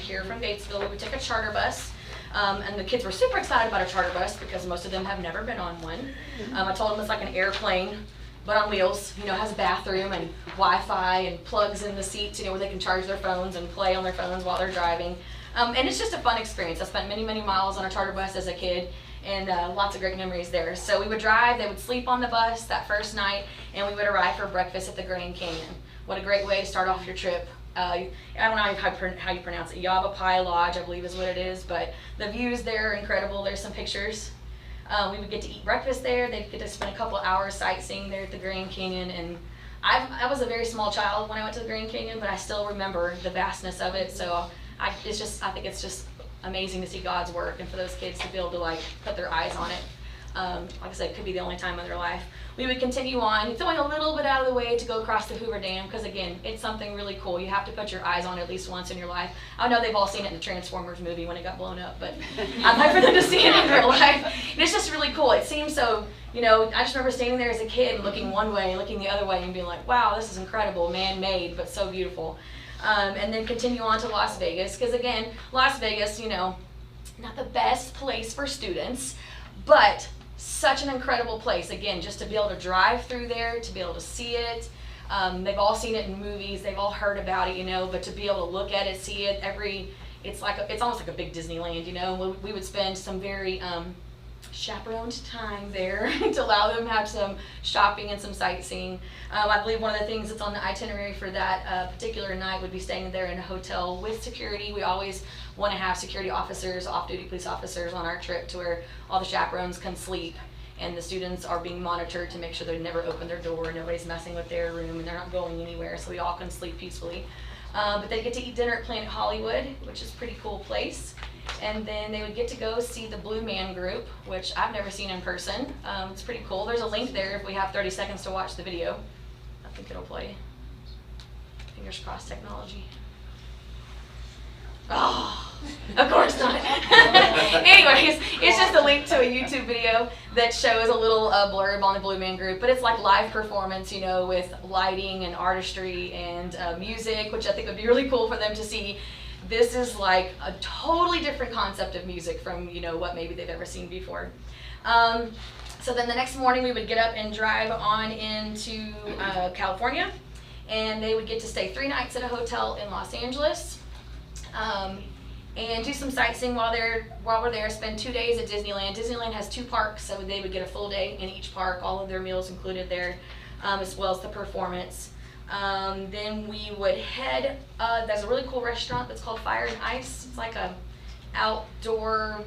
here from Gatesville. We would take a charter bus. And the kids were super excited about a charter bus because most of them have never been on one. I told them it's like an airplane but on wheels. You know, has a bathroom and Wi-Fi and plugs in the seats, you know, where they can charge their phones and play on their phones while they're driving. And it's just a fun experience. I spent many, many miles on a charter bus as a kid, and lots of great memories there. So we would drive, they would sleep on the bus that first night, and we would arrive for breakfast at the Grand Canyon. What a great way to start off your trip. I don't know how you pronounce it. Yavapai Lodge, I believe is what it is, but the views there are incredible. There's some pictures. We would get to eat breakfast there. They'd get to spend a couple hours sightseeing there at the Grand Canyon. And I was a very small child when I went to the Grand Canyon, but I still remember the vastness of it. So I think it's just amazing to see God's work, and for those kids to be able to like put their eyes on it. Like I said, it could be the only time in their life. We would continue on. It's only a little bit out of the way to go across the Hoover Dam, because again, it's something really cool. You have to put your eyes on it at least once in your life. I know they've all seen it in the Transformers movie when it got blown up, but I'd like for them to see it in real life. And it's just really cool. It seems so, you know, I just remember standing there as a kid and looking one way, looking the other way, and being like, wow, this is incredible, man-made, but so beautiful. And then continue on to Las Vegas, because again, Las Vegas, you know, not the best place for students, but such an incredible place. Again, just to be able to drive through there, to be able to see it. They've all seen it in movies, they've all heard about it, you know, but to be able to look at it, see it, it's almost like a big Disneyland, you know. We would spend some very chaperoned time there to allow them to have some shopping and some sightseeing. I believe one of the things that's on the itinerary for that particular night would be staying there in a hotel with security. We always want to have security officers, off-duty police officers on our trip, to where all the chaperones can sleep and the students are being monitored to make sure they never open their door, nobody's messing with their room, and they're not going anywhere, so we all can sleep peacefully. But they get to eat dinner at Planet Hollywood, which is a pretty cool place. And then they would get to go see the Blue Man Group, which I've never seen in person. It's pretty cool. There's a link there if we have 30 seconds to watch the video. I think it'll play. Fingers crossed technology. Oh, of course not. Anyways, it's just a link to a YouTube video that shows a little blurb on the Blue Man Group, but it's like live performance, you know, with lighting and artistry and music, which I think would be really cool for them to see. This is like a totally different concept of music from, you know, what maybe they've ever seen before. So then the next morning we would get up and drive on into California, and they would get to stay 3 nights at a hotel in Los Angeles. And do some sightseeing while we're there, spend 2 days at Disneyland. Disneyland has 2 parks, so they would get a full day in each park, all of their meals included there, as well as the performance. Then we would head, there's a really cool restaurant that's called Fire and Ice. It's like a outdoor,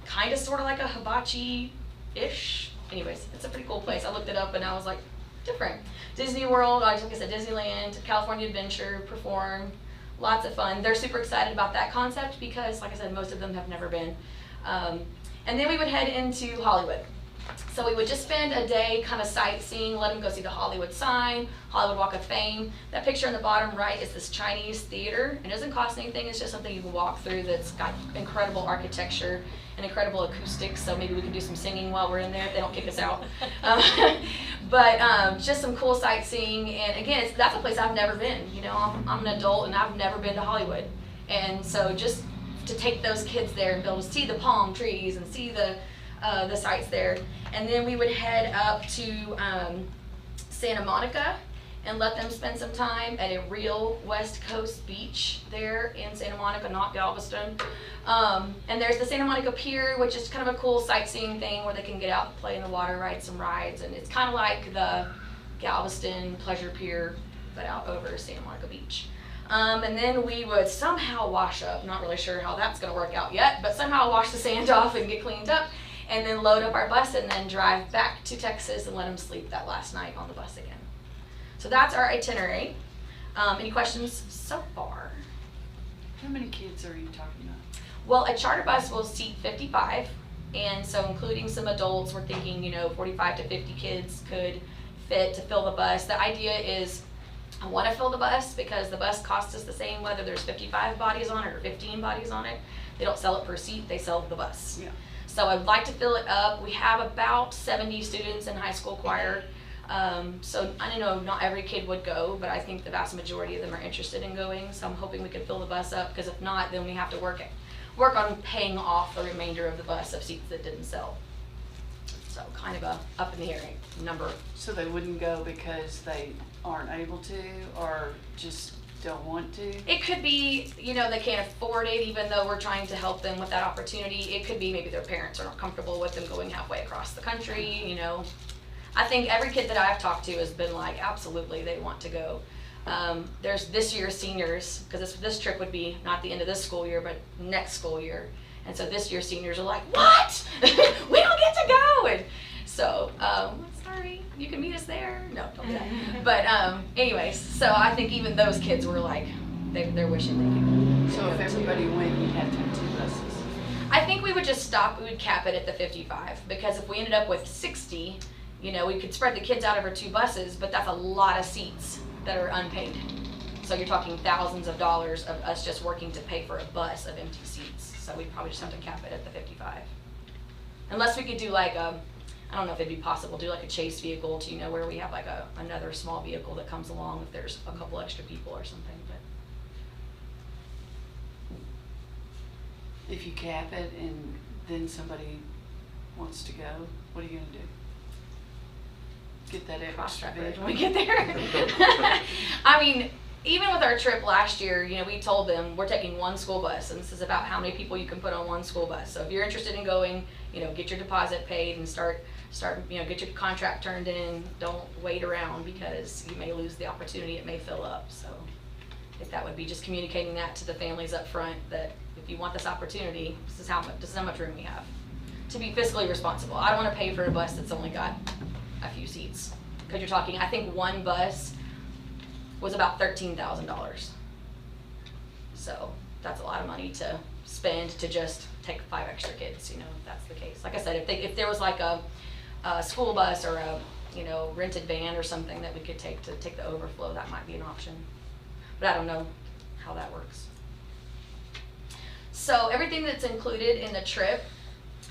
kind of sort of like a hibachi-ish. Anyways, it's a pretty cool place. I looked it up and I was like, different. Disney World, like I said, Disneyland, California Adventure, perform. Lots of fun. They're super excited about that concept because, like I said, most of them have never been. And then we would head into Hollywood. So we would just spend a day kind of sightseeing, let them go see the Hollywood sign, Hollywood Walk of Fame. That picture on the bottom right is this Chinese theater. It doesn't cost anything, it's just something you can walk through that's got incredible architecture and incredible acoustics, so maybe we can do some singing while we're in there if they don't kick us out. But just some cool sightseeing, and again, that's a place I've never been. You know, I'm an adult and I've never been to Hollywood. And so just to take those kids there and be able to see the palm trees and see the sights there. And then we would head up to Santa Monica and let them spend some time at a real West Coast beach there in Santa Monica, not Galveston. And there's the Santa Monica Pier, which is kind of a cool sightseeing thing where they can get out and play in the water, ride some rides, and it's kind of like the Galveston Pleasure Pier, but out over Santa Monica Beach. And then we would somehow wash up, not really sure how that's going to work out yet, but somehow wash the sand off and get cleaned up, and then load up our bus and then drive back to Texas and let them sleep that last night on the bus again. So that's our itinerary. Any questions so far? How many kids are you talking about? Well, a charter bus will seat 55, and so including some adults, we're thinking, you know, 45 to 50 kids could fit to fill the bus. The idea is I want to fill the bus because the bus costs us the same whether there's 55 bodies on it or 15 bodies on it. They don't sell it per seat, they sell the bus. Yeah. So I'd like to fill it up. We have about 70 students in high school choir. So I know not every kid would go, but I think the vast majority of them are interested in going. So I'm hoping we can fill the bus up, because if not, then we have to work on paying off the remainder of the bus of seats that didn't sell. So So kind of a up in the air number. So they wouldn't go because they aren't able to, or just don't want to? It could be, you know, they can't afford it even though we're trying to help them with that opportunity. It could be maybe their parents are not comfortable with them going halfway across the country, you know. I think every kid that I've talked to has been like, absolutely, they want to go. There's this year's seniors, because this trip would be not the end of this school year, but next school year. And so this year's seniors are like, what? We don't get to go. And so, sorry, you can meet us there. No, don't do that. But anyways, so I think even those kids were like, they're wishing they could. So if everybody went, you'd have to have 2 buses. I think we would just stop, we would cap it at the 55, because if we ended up with 60, you know, we could spread the kids out over 2 buses, but that's a lot of seats that are unpaid. So you're talking thousands of dollars of us just working to pay for a bus of empty seats. So we'd probably just have to cap it at the 55. Unless we could do like I don't know if it'd be possible, do like a chase vehicle to, you know, where we have like another small vehicle that comes along if there's a couple extra people or something, but. If you cap it and then somebody wants to go, what are you gonna do? Get that extra bid When we get there. I mean, even with our trip last year, you know, we told them we're taking 1 school bus, and this is about how many people you can put on 1 school bus. So if you're interested in going, you know, get your deposit paid and start, you know, get your contract turned in. Don't wait around because you may lose the opportunity. It may fill up. So I think that would be just communicating that to the families up front, that if you want this opportunity, this is how much room we have to be fiscally responsible. I don't want to pay for a bus that's only got a few seats, because you're talking, I think 1 bus was about $13,000. So that's a lot of money to spend to just take 5 extra kids, you know, if that's the case. Like I said, if there was like a school bus or a, you know, rented van or something that we could take to take the overflow, that might be an option. But I don't know how that works. So everything that's included in the trip,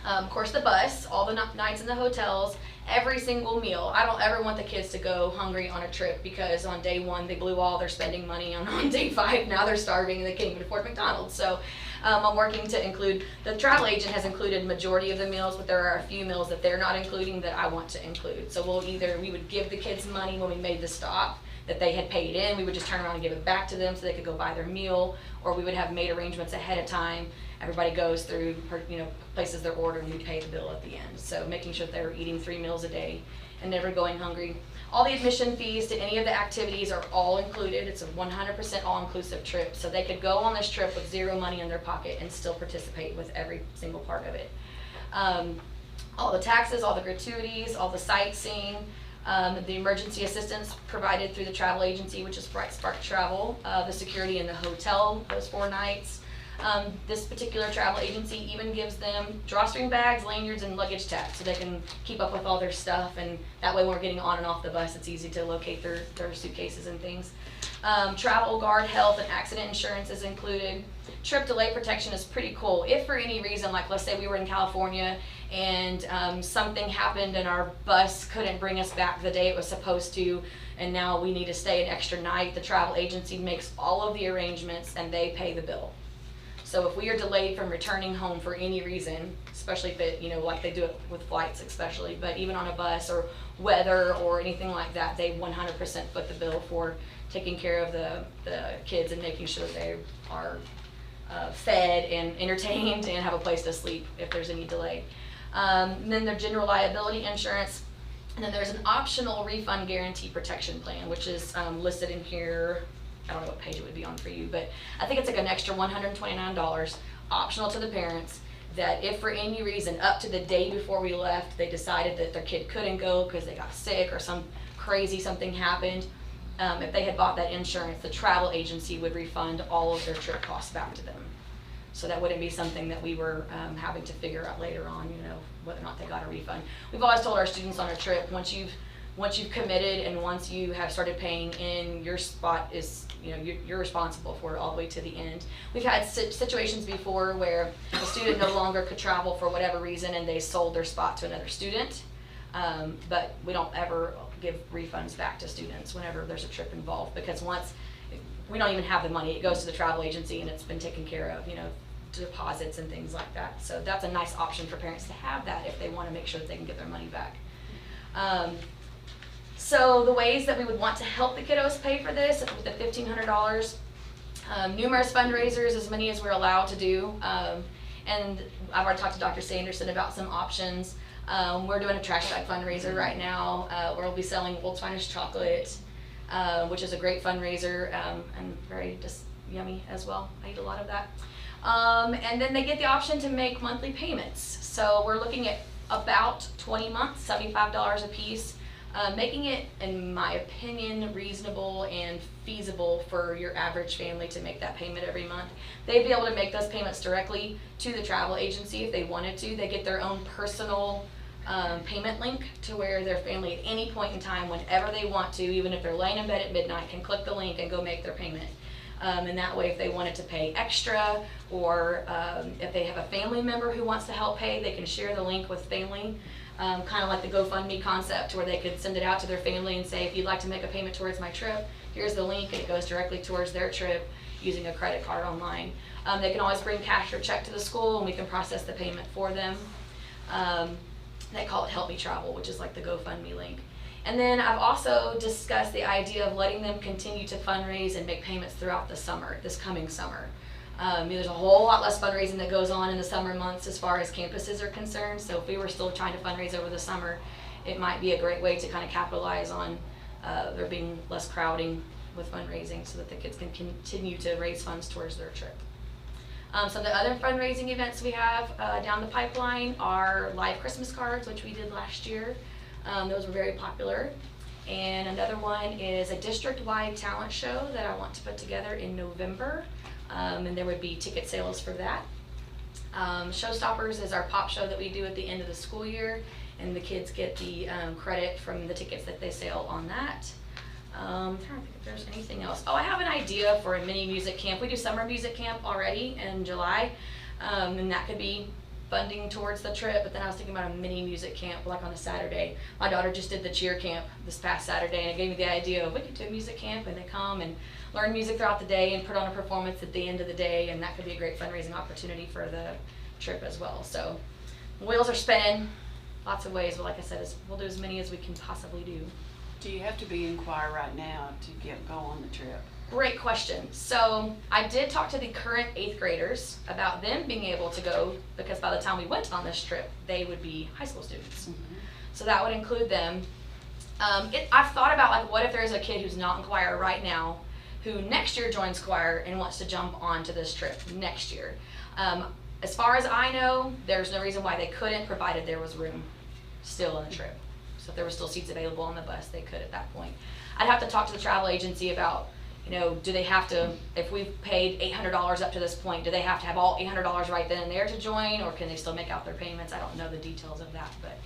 of course the bus, all the nights in the hotels, every single meal. I don't ever want the kids to go hungry on a trip, because on day 1 they blew all their spending money, on day 5 now they're starving and they can't even afford McDonald's. So I'm working to include, the travel agent has included majority of the meals, but there are a few meals that they're not including that I want to include. So we would give the kids money when we made the stop that they had paid in, we would just turn around and give it back to them so they could go buy their meal, or we would have made arrangements ahead of time. Everybody goes through, you know, places their order, and we pay the bill at the end. So making sure that they're eating 3 meals a day and never going hungry. All the admission fees to any of the activities are all included. It's a 100% all-inclusive trip. So they could go on this trip with 0 money in their pocket and still participate with every single part of it. All the taxes, all the gratuities, all the sightseeing, the emergency assistance provided through the travel agency, which is Bright Spark Travel, the security in the hotel those 4 nights. This particular travel agency even gives them drawstring bags, lanyards, and luggage tags so they can keep up with all their stuff, and that way when we're getting on and off the bus, it's easy to locate their suitcases and things. Travel guard, health, and accident insurance is included. Trip delay protection is pretty cool. If for any reason, like let's say we were in California and something happened and our bus couldn't bring us back the day it was supposed to, and now we need to stay an extra night, the travel agency makes all of the arrangements and they pay the bill. So if we are delayed from returning home for any reason, especially if it, you know, like they do it with flights especially, but even on a bus or weather or anything like that, they 100% foot the bill for taking care of the kids and making sure they are fed and entertained and have a place to sleep if there's any delay. And then there's general liability insurance. And then there's an optional refund guarantee protection plan, which is listed in here. I don't know what page it would be on for you, but I think it's like an extra $129 optional to the parents, that if for any reason up to the day before we left they decided that their kid couldn't go because they got sick or some crazy something happened, if they had bought that insurance, the travel agency would refund all of their trip costs back to them. So that wouldn't be something that we were having to figure out later on, you know, whether or not they got a refund. We've always told our students on a trip, once you've committed and once you have started paying in, your spot is, you know, you're responsible for it all the way to the end. We've had situations before where a student no longer could travel for whatever reason and they sold their spot to another student, but we don't ever give refunds back to students whenever there's a trip involved, because once we don't even have the money, it goes to the travel agency and it's been taken care of, you know, deposits and things like that. So that's a nice option for parents to have that if they want to make sure that they can get their money back. So the ways that we would want to help the kiddos pay for this with the $1,500, numerous fundraisers, as many as we're allowed to do. And I've already talked to Dr. Sanderson about some options. We're doing a trash bag fundraiser right now where we'll be selling World's Finest chocolate, which is a great fundraiser and very just yummy as well. I eat a lot of that. And then they get the option to make monthly payments. So we're looking at about 20 months, $75 a piece. Making it, in my opinion, reasonable and feasible for your average family to make that payment every month. They'd be able to make those payments directly to the travel agency if they wanted to. They get their own personal payment link to where their family at any point in time, whenever they want to, even if they're laying in bed at midnight, can click the link and go make their payment. And that way, if they wanted to pay extra, or if they have a family member who wants to help pay, they can share the link with family. Kind of like the GoFundMe concept, where they could send it out to their family and say, if you'd like to make a payment towards my trip, here's the link, and it goes directly towards their trip using a credit card online. They can always bring cash or check to the school, and we can process the payment for them. They call it Help Me Travel, which is like the GoFundMe link. And then I've also discussed the idea of letting them continue to fundraise and make payments throughout the summer, this coming summer. There's a whole lot less fundraising that goes on in the summer months as far as campuses are concerned. So if we were still trying to fundraise over the summer, it might be a great way to kind of capitalize on there being less crowding with fundraising so that the kids can continue to raise funds towards their trip. Some of the other fundraising events we have down the pipeline are live Christmas cards, which we did last year. Those were very popular. And another one is a district-wide talent show that I want to put together in November. And there would be ticket sales for that. Showstoppers is our pop show that we do at the end of the school year, and the kids get the credit from the tickets that they sell on that. I'm trying to think if there's anything else. Oh, I have an idea for a mini music camp. We do summer music camp already in July, and that could be funding towards the trip, but then I was thinking about a mini music camp like on a Saturday. My daughter just did the cheer camp this past Saturday, and it gave me the idea of we could do a music camp, and they come and learn music throughout the day and put on a performance at the end of the day, and that could be a great fundraising opportunity for the trip as well. So wheels are spinning lots of ways, but like I said, we'll do as many as we can possibly do. Do you have to be in choir right now to go on the trip? Great question. So I did talk to the current 8th graders about them being able to go, because by the time we went on this trip, they would be high school students. Mm-hmm. So that would include them. I've thought about, like, what if there's a kid who's not in choir right now, who next year joins choir and wants to jump onto this trip next year. As far as I know, there's no reason why they couldn't, provided there was room still on the trip. So if there were still seats available on the bus, they could at that point. I'd have to talk to the travel agency about, do they have to, if we've paid $800 up to this point, do they have to have all $800 right then and there to join, or can they still make out their payments? I don't know the details of that, but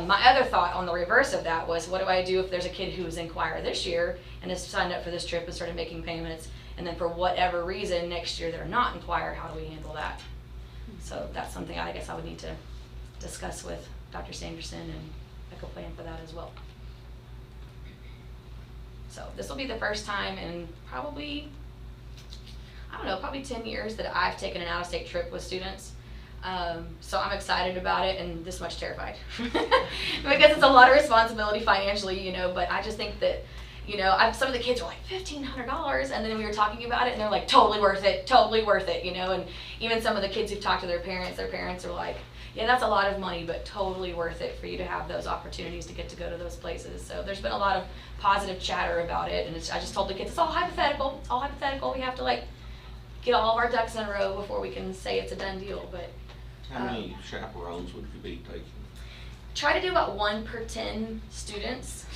my other thought on the reverse of that was, what do I do if there's a kid who was in choir this year and has signed up for this trip and started making payments, and then for whatever reason next year they're not in choir? How do we handle that? So that's something I guess I would need to discuss with Dr. Sanderson and make a plan for that as well. So this will be the first time in probably 10 years that I've taken an out-of-state trip with students. So I'm excited about it and this much terrified because it's a lot of responsibility financially, but I just think that, some of the kids were like $1,500, and then we were talking about it and they're like, totally worth it, and even some of the kids who've talked to their parents are like, yeah, that's a lot of money, but totally worth it for you to have those opportunities to get to go to those places. So there's been a lot of positive chatter about it, and I just told the kids, it's all hypothetical. We have to get all of our ducks in a row before we can say it's a done deal. But how many chaperones would you be taking? Try to do about 1 per 10 students.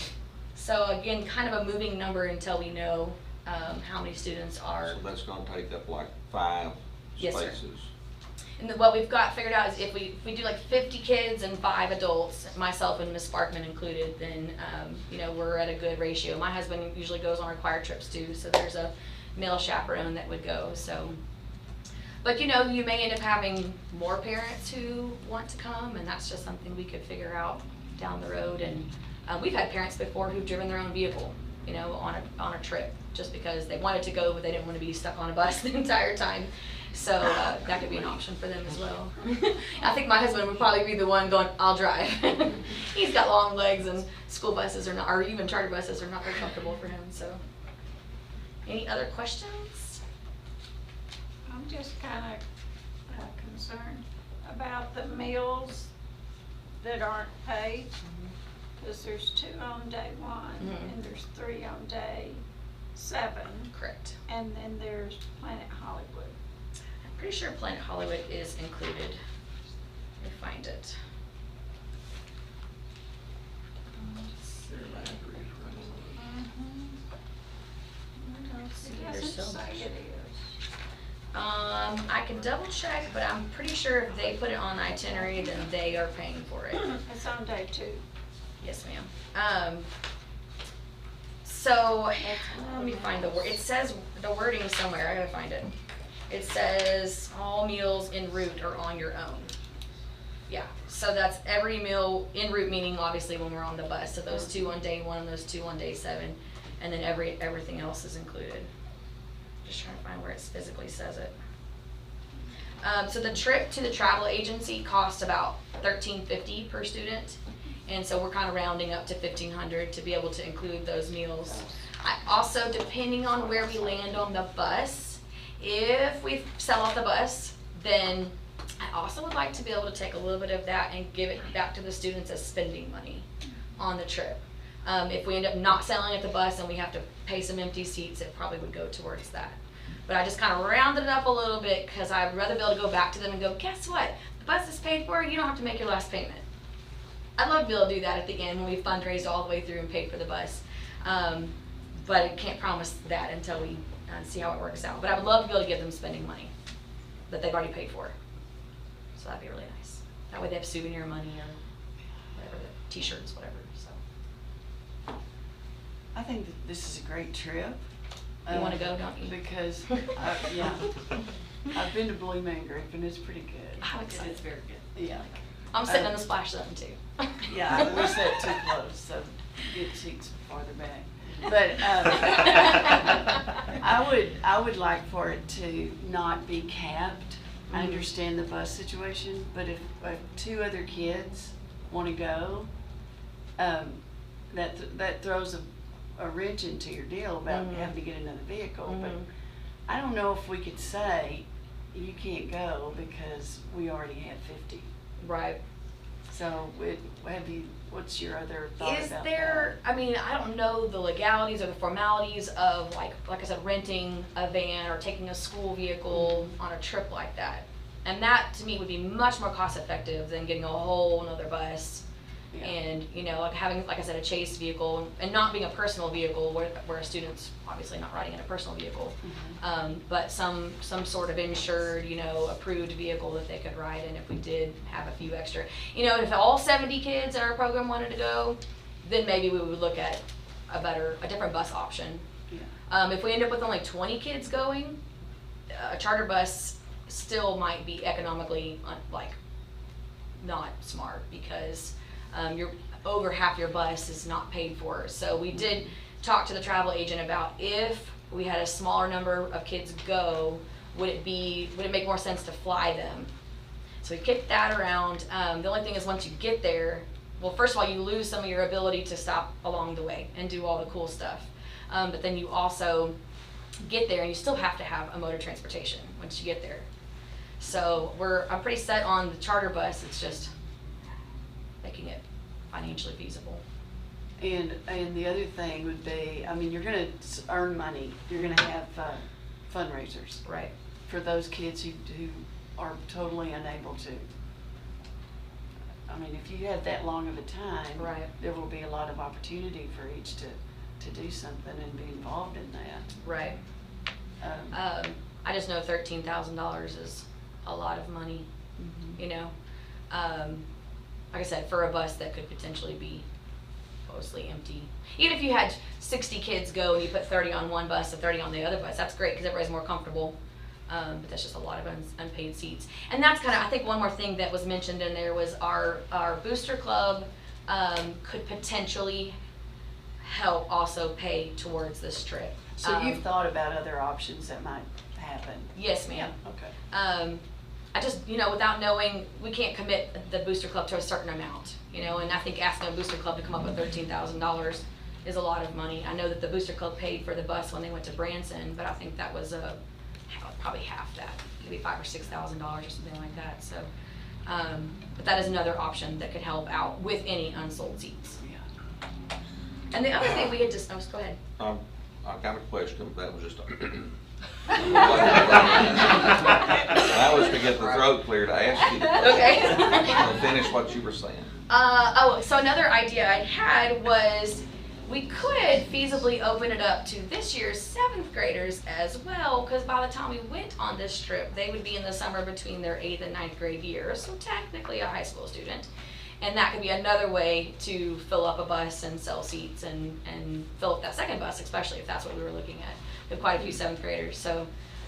So again, kind of a moving number until we know how many students are. So that's going to take up like 5 yes, spaces. Sir. And what we've got figured out is if we do like 50 kids and 5 adults, myself and Miss Sparkman included, then we're at a good ratio. My husband usually goes on required trips too, so there's a male chaperone that would go. So, but you may end up having more parents who want to come, and that's just something we could figure out down the road. And we've had parents before who've driven their own vehicle you know, on a trip, just because they wanted to go, but they didn't want to be stuck on a bus the entire time. So that could be an option for them as well. I think my husband would probably be the one going, I'll drive. He's got long legs, and school buses are not, or even charter buses are not very comfortable for him, so. Any other questions? I'm just kind of concerned about the meals that aren't paid, because there's 2 on day 1, and there's 3 on day 7. Correct. And then there's Planet Hollywood. I'm pretty sure Planet Hollywood is included. Let me find it. It There's doesn't so say much. it is. I can double check, but I'm pretty sure if they put it on the itinerary, then they are paying for it. It's on day 2. Yes, ma'am. So, let me find the word. It says the wording somewhere. I gotta find it. It says all meals en route are on your own. Yeah, so that's every meal en route, meaning obviously when we're on the bus. So those 2 on day 1, those 2 on day 7, and then everything else is included. Just trying to find where it physically says it. So the trip to the travel agency costs about $13.50 per student, and so we're kind of rounding up to $1,500 to be able to include those meals. I also, depending on where we land on the bus, if we sell off the bus, then I also would like to be able to take a little bit of that and give it back to the students as spending money on the trip. If we end up not selling at the bus and we have to pay some empty seats, it probably would go towards that. But I just kind of rounded it up a little bit because I'd rather be able to go back to them and go, guess what? The bus is paid for, you don't have to make your last payment. I'd love to be able to do that at the end when we fundraised all the way through and paid for the bus. But I can't promise that until we see how it works out. But I would love to be able to give them spending money that they've already paid for. So that'd be really nice. That way they have souvenir money or whatever, t-shirts, whatever. So I think that this is a great trip. You want to go, don't you? Because, yeah, I've been to Blue Man Group and it's pretty good. I'm excited. It's very good. Yeah. I'm sitting in the splash zone too. Yeah, I wish that too close, so get seats farther back. But I would like for it to not be capped. I understand the bus situation, but if 2 other kids want to go, that throws a wrench into your deal about having to get another vehicle. But I don't know if we could say you can't go because we already have 50. Right. So what's your other thought Is about there, I mean, I don't know the legalities or the formalities of like I said, renting a van or taking a school vehicle on a trip like that. And that to me would be much more cost effective than getting a whole another bus. Yeah. And, you know, like having, like I said, a chase vehicle and not being a personal vehicle where a student's obviously not riding in a personal vehicle, but some sort of insured, you know, approved vehicle that they could ride in if we did have a few extra. You know, if all 70 kids in our program wanted to go, then maybe we would look at a different bus option. Yeah. If we end up with only 20 kids going, a charter bus still might be economically not smart because you're over half your bus is not paid for. So we did talk to the travel agent about if we had a smaller number of kids go, would it make more sense to fly them? So we kicked that around. The only thing is once you get there, well, first of all, you lose some of your ability to stop along the way and do all the cool stuff. But then you also get there and you still have to have a mode of transportation once you get there. So I'm pretty set on the charter bus. It's just making it financially feasible. And the other thing would be, I mean, you're going to earn money. You're going to have fundraisers, right, for those kids who are totally unable to. I mean, if you have that long of a time, right, there will be a lot of opportunity for each to do something and be involved in that. Right. I just know $13,000 is a lot of money. You know, like I said, for a bus that could potentially be mostly empty. Even if you had 60 kids go and you put 30 on one bus and 30 on the other bus, that's great because everybody's more comfortable. But that's just a lot of unpaid seats. And that's kind of, I think one more thing that was mentioned in there was our booster club could potentially help also pay towards this trip. So you've thought about other options that might happen? Yes, ma'am. Okay. I just, without knowing, we can't commit the booster club to a certain amount, and I think asking a booster club to come up with $13,000 is a lot of money. I know that the booster club paid for the bus when they went to Branson, but I think that was probably half that, maybe $5,000 or $6,000 or something like that. So, but that is another option that could help out with any unsold seats. Yeah. And the other thing we had just, go ahead. I got a question, that was just that was to get the throat clear to ask you. Okay. So finish what you were saying. So another idea I had was we could feasibly open it up to this year's 7th graders as well, because by the time we went on this trip, they would be in the summer between their 8th and 9th grade year, so technically a high school student. And that could be another way to fill up a bus and sell seats and fill up that second bus, especially if that's what we were looking at. We have quite a few 7th graders, so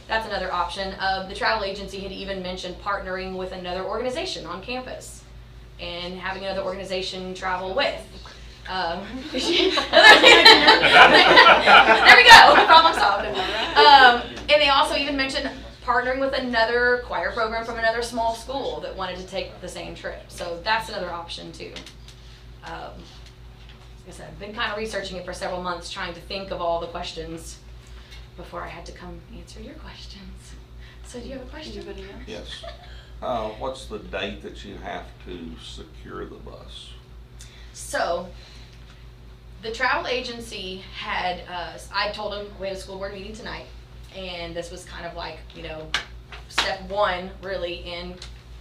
that's another option. The travel agency had even mentioned partnering with another organization on campus and having another organization travel with. There we go, problem solved. And they also even mentioned partnering with another choir program from another small school that wanted to take the same trip. So that's another option too. Like I said, I've been kind of researching it for several months, trying to think of all the questions before I had to come answer your questions. So do you have a question? Anybody else? Yes. What's the date that you have to secure the bus? So the travel agency had, I told them we had a school board meeting tonight, and this was kind of like, step one really in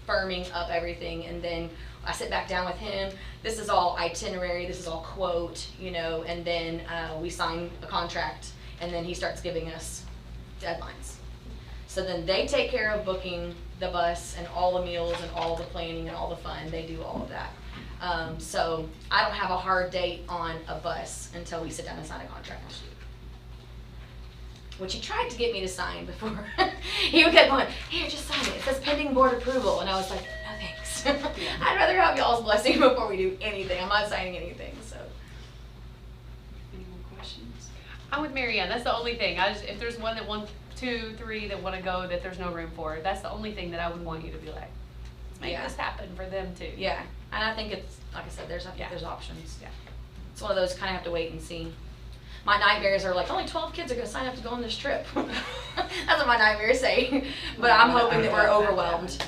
firming up everything. And then I sit back down with him. This is all itinerary, this is all quote, and then we sign a contract, and then he starts giving us deadlines. So then they take care of booking the bus and all the meals and all the planning and all the fun. They do all of that. So I don't have a hard date on a bus until we sit down and sign a contract. Which he tried to get me to sign before. He would keep going, here, just sign it. It says pending board approval. And I was like, no thanks. I'd rather have y'all's blessing before we do anything. I'm not signing anything, so. Any more questions? I'm with Mary Ann. That's the only thing. If there's one that wants 2, 3 that want to go that there's no room for, that's the only thing that I would want you to be like, let's make this happen for them too. Yeah, and I think it's, like I said, there's options. Yeah. It's one of those kind of have to wait and see. My nightmares are like, only 12 kids are going to sign up to go on this trip. That's what my nightmares say. But I'm hoping that we're overwhelmed,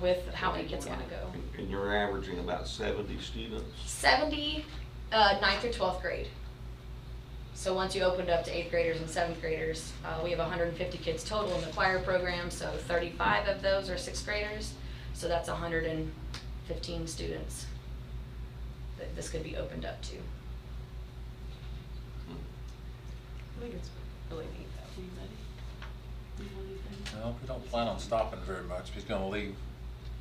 with how many kids want to go. And you're averaging about 70 students? 70, 9th through 12th grade. So once you opened up to 8th graders and 7th graders, we have 150 kids total in the choir program, so 35 of those are 6th graders. So that's 115 students that this could be opened up to. I think it's really neat though. Well, we don't plan on stopping very much. He's gonna leave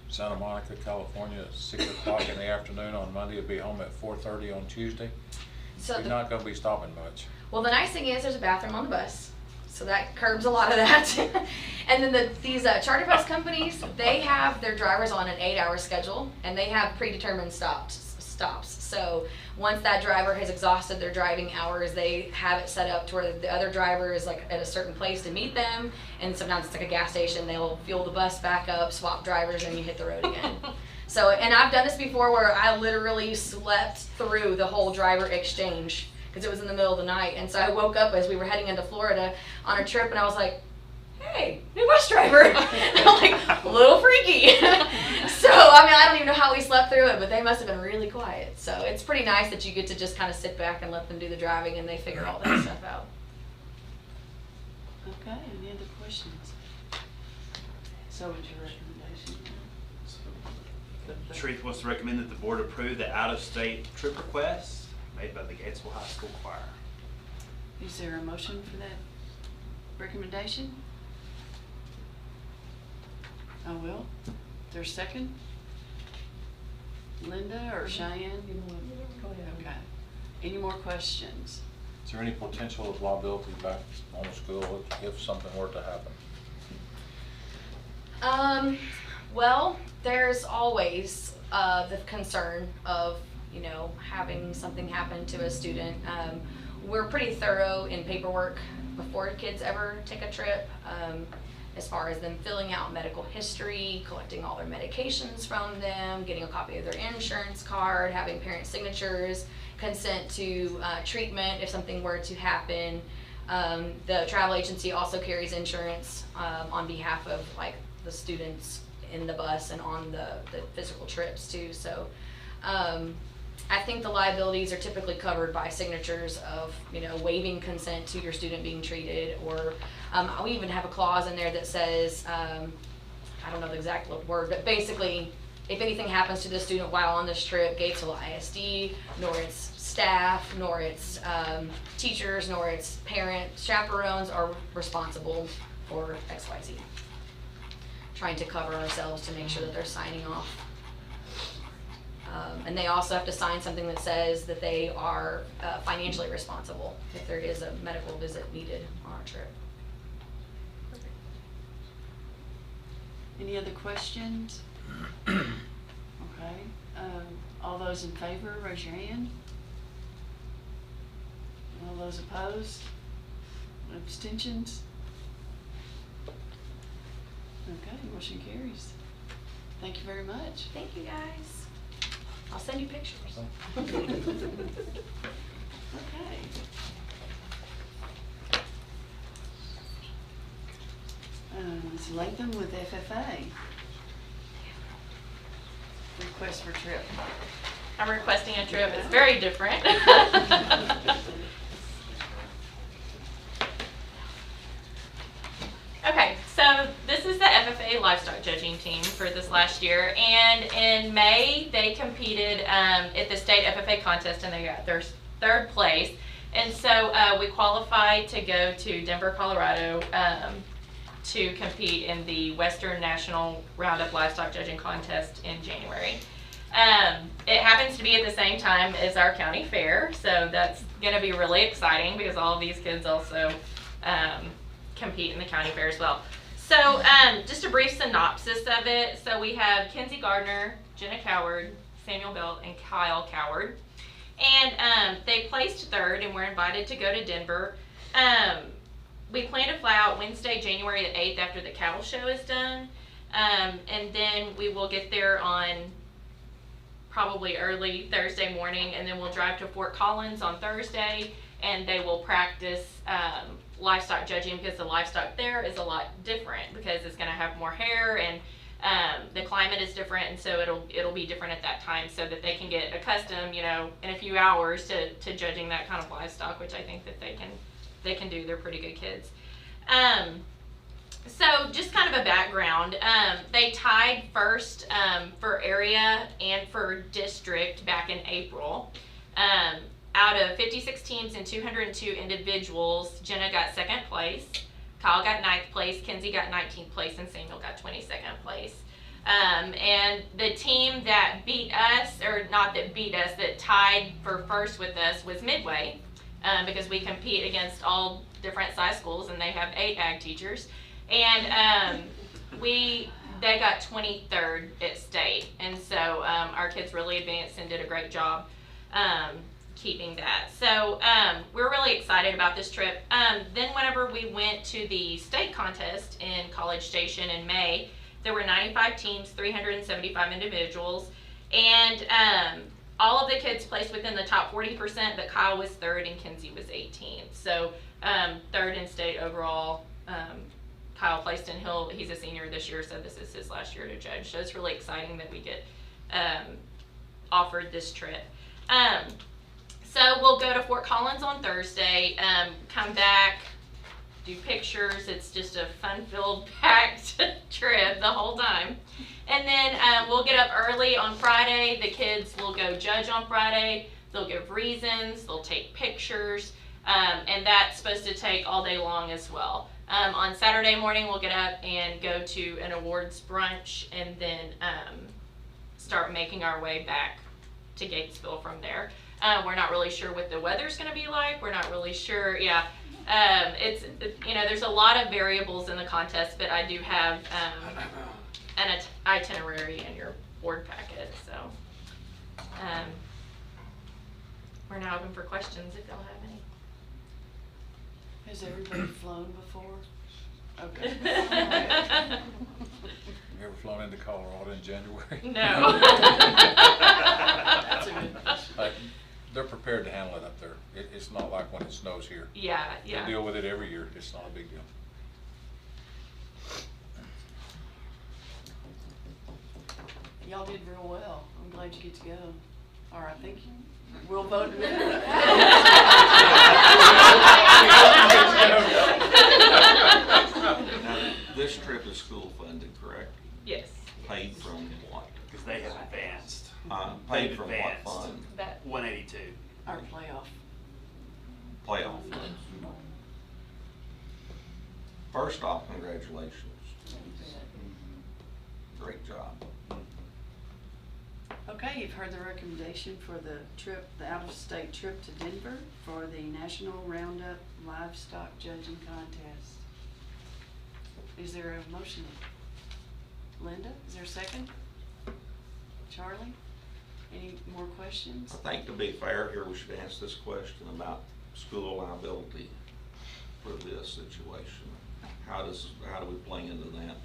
Santa Monica, California at 6 o'clock in the afternoon on Monday. He'll be home at 4:30 on Tuesday. So We're not gonna be stopping much. Well, the nice thing is there's a bathroom on the bus, so that curbs a lot of that. And then these charter bus companies, they have their drivers on an 8-hour schedule, and they have predetermined stops. So once that driver has exhausted their driving hours, they have it set up to where the other driver is like at a certain place to meet them, and sometimes it's like a gas station. They'll fuel the bus back up, swap drivers, and you hit the road again. So, and I've done this before where I literally slept through the whole driver exchange because it was in the middle of the night. And so I woke up as we were heading into Florida on a trip, and I was like, hey, new bus driver. I'm like, a little freaky. So, I don't even know how we slept through it, but they must have been really quiet. So it's pretty nice that you get to just kind of sit back and let them do the driving, and they figure all that stuff out. Okay, any other questions? So what's your recommendation? Sharif wants to recommend that the board approve the out-of-state trip request made by the Gatesville High School Choir. Is there a motion for that recommendation? I will. Is there a second? Linda or Cheyenne? Go ahead. Okay. Any more questions? Is there any potential of liability back on the school if something were to happen? Well, there's always the concern of you know, having something happen to a student. We're pretty thorough in paperwork before kids ever take a trip, as far as them filling out medical history, collecting all their medications from them, getting a copy of their insurance card, having parent signatures, consent to treatment if something were to happen. The travel agency also carries insurance on behalf of like the students in the bus and on the physical trips too. So I think the liabilities are typically covered by signatures of, you know, waiving consent to your student being treated, or we even have a clause in there that says, I don't know the exact word, but basically if anything happens to the student while on this trip, Gatesville ISD, nor its staff, nor its teachers, nor its parents, chaperones are responsible for XYZ. Trying to cover ourselves to make sure that they're signing off. And they also have to sign something that says that they are financially responsible if there is a medical visit needed on our trip. Any other questions? Okay, all those in favor, raise your hand. All those opposed? Abstentions? Okay, motion carries. Thank you very much. Thank you guys. I'll send you pictures. Okay. Ms. Latham with FFA. Request for trip. I'm requesting a trip. It's very different. Okay, so this is the FFA livestock judging team for this last year, and in May they competed at the state FFA contest and they got their third place, and so we qualified to go to Denver, Colorado to compete in the Western National Roundup Livestock Judging Contest in January. It happens to be at the same time as our county fair, so that's going to be really exciting because all of these kids also compete in the county fair as well. So just a brief synopsis of it. So we have Kenzie Gardner, Jenna Coward, Samuel Belt, and Kyle Coward. And they placed third and were invited to go to Denver. We plan to fly out Wednesday, January the 8th after the cattle show is done. And then we will get there on probably early Thursday morning, and then we'll drive to Fort Collins on Thursday, and they will practice livestock judging because the livestock there is a lot different because it's going to have more hair and the climate is different, and so it'll be different at that time so that they can get accustomed, you know, in a few hours to judging that kind of livestock, which I think that they can do. They're pretty good kids. So just kind of a background, they tied first for area and for district back in April. Out of 56 teams and 202 individuals, Jenna got second place, Kyle got 9th place, Kenzie got 19th place, and Samuel got 22nd place. And the team that beat us, or not that beat us, that tied for first with us was Midway, because we compete against all different size schools and they have 8 ag teachers. And they got 23rd at state, and so our kids really advanced and did a great job keeping that. So we're really excited about this trip. Then whenever we went to the state contest in College Station in May, there were 95 teams, 375 individuals, and all of the kids placed within the top 40%, but Kyle was 3rd and Kenzie was 18th. So 3rd in state overall. Kyle placed in he's a senior this year, so this is his last year to judge. So it's really exciting that we get offered this trip. So we'll go to Fort Collins on Thursday, come back, do pictures. It's just a fun-filled, packed trip the whole time. And then we'll get up early on Friday. The kids will go judge on Friday. They'll give reasons, they'll take pictures, and that's supposed to take all day long as well. On Saturday morning, we'll get up and go to an awards brunch, and then start making our way back to Gatesville from there. We're not really sure what the weather's going to be like. We're not really sure. Yeah, it's, you know, there's a lot of variables in the contest, but I do have an itinerary in your board packet. So we're now open for questions if y'all have any. Has everybody flown before? Okay. You ever flown into Colorado in January? No. That's a good question. They're prepared to handle it up there. It's not like when it snows here. Yeah, yeah. They deal with it every year. It's not a big deal. Y'all did real well. I'm glad you get to go. Or I think we'll vote in a minute. Now, this trip is school funded, correct? Yes. Paid from what? Because they have advanced. Paid They've from what advanced. fund? That 182. Our playoff. Playoff funds. First off, congratulations. Great job. Okay, you've heard the recommendation for the trip, the out-of-state trip to Denver for the National Roundup Livestock Judging Contest. Is there a motion? Linda, is there a second? Charlie, any more questions? I think to be fair here, we should ask this question about school liability for this situation. How do we play into that?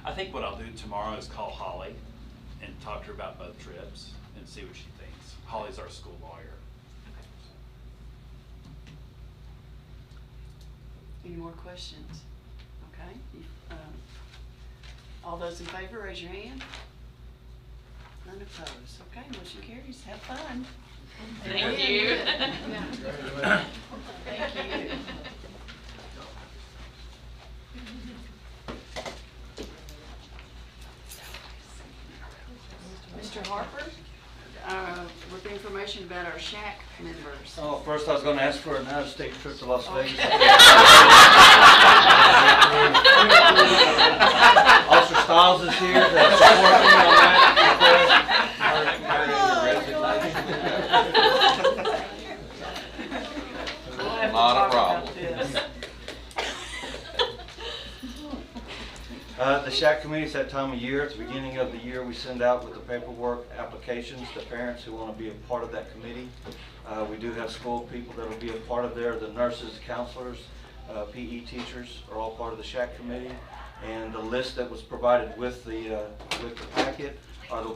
I think what I'll do tomorrow is call Holly and talk to her about both trips and see what she thinks. Holly's our school lawyer. Any more questions? Okay. All those in favor, raise your hand. None opposed. Okay, motion carries. Have fun. Thank you. Thank you. Mr. Harper, with information about our SHAC members. Oh, first I was going to ask for an out-of-state trip to Las Vegas. Officer Stiles is here to support me on that. Not a problem. The SHAC committee is that time of year. At the beginning of the year, we send out with the paperwork applications to parents who want to be a part of that committee. We do have school people that will be a part of there. The nurses, counselors, PE teachers are all part of the SHAC committee. And the list that was provided with the packet are the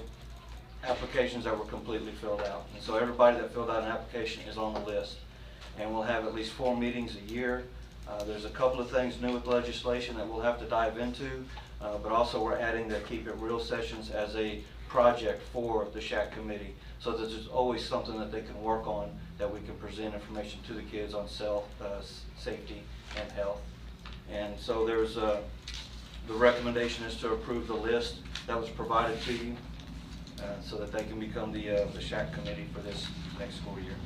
applications that were completely filled out. And so everybody that filled out an application is on the list. And we'll have at least 4 meetings a year. There's a couple of things new with legislation that we'll have to dive into, but also we're adding the Keep It Real sessions as a project for the SHAC committee, so that there's always something that they can work on that we can present information to the kids on safety and health. And so there's the recommendation is to approve the list that was provided to you so that they can become the SHAC committee for this next school year.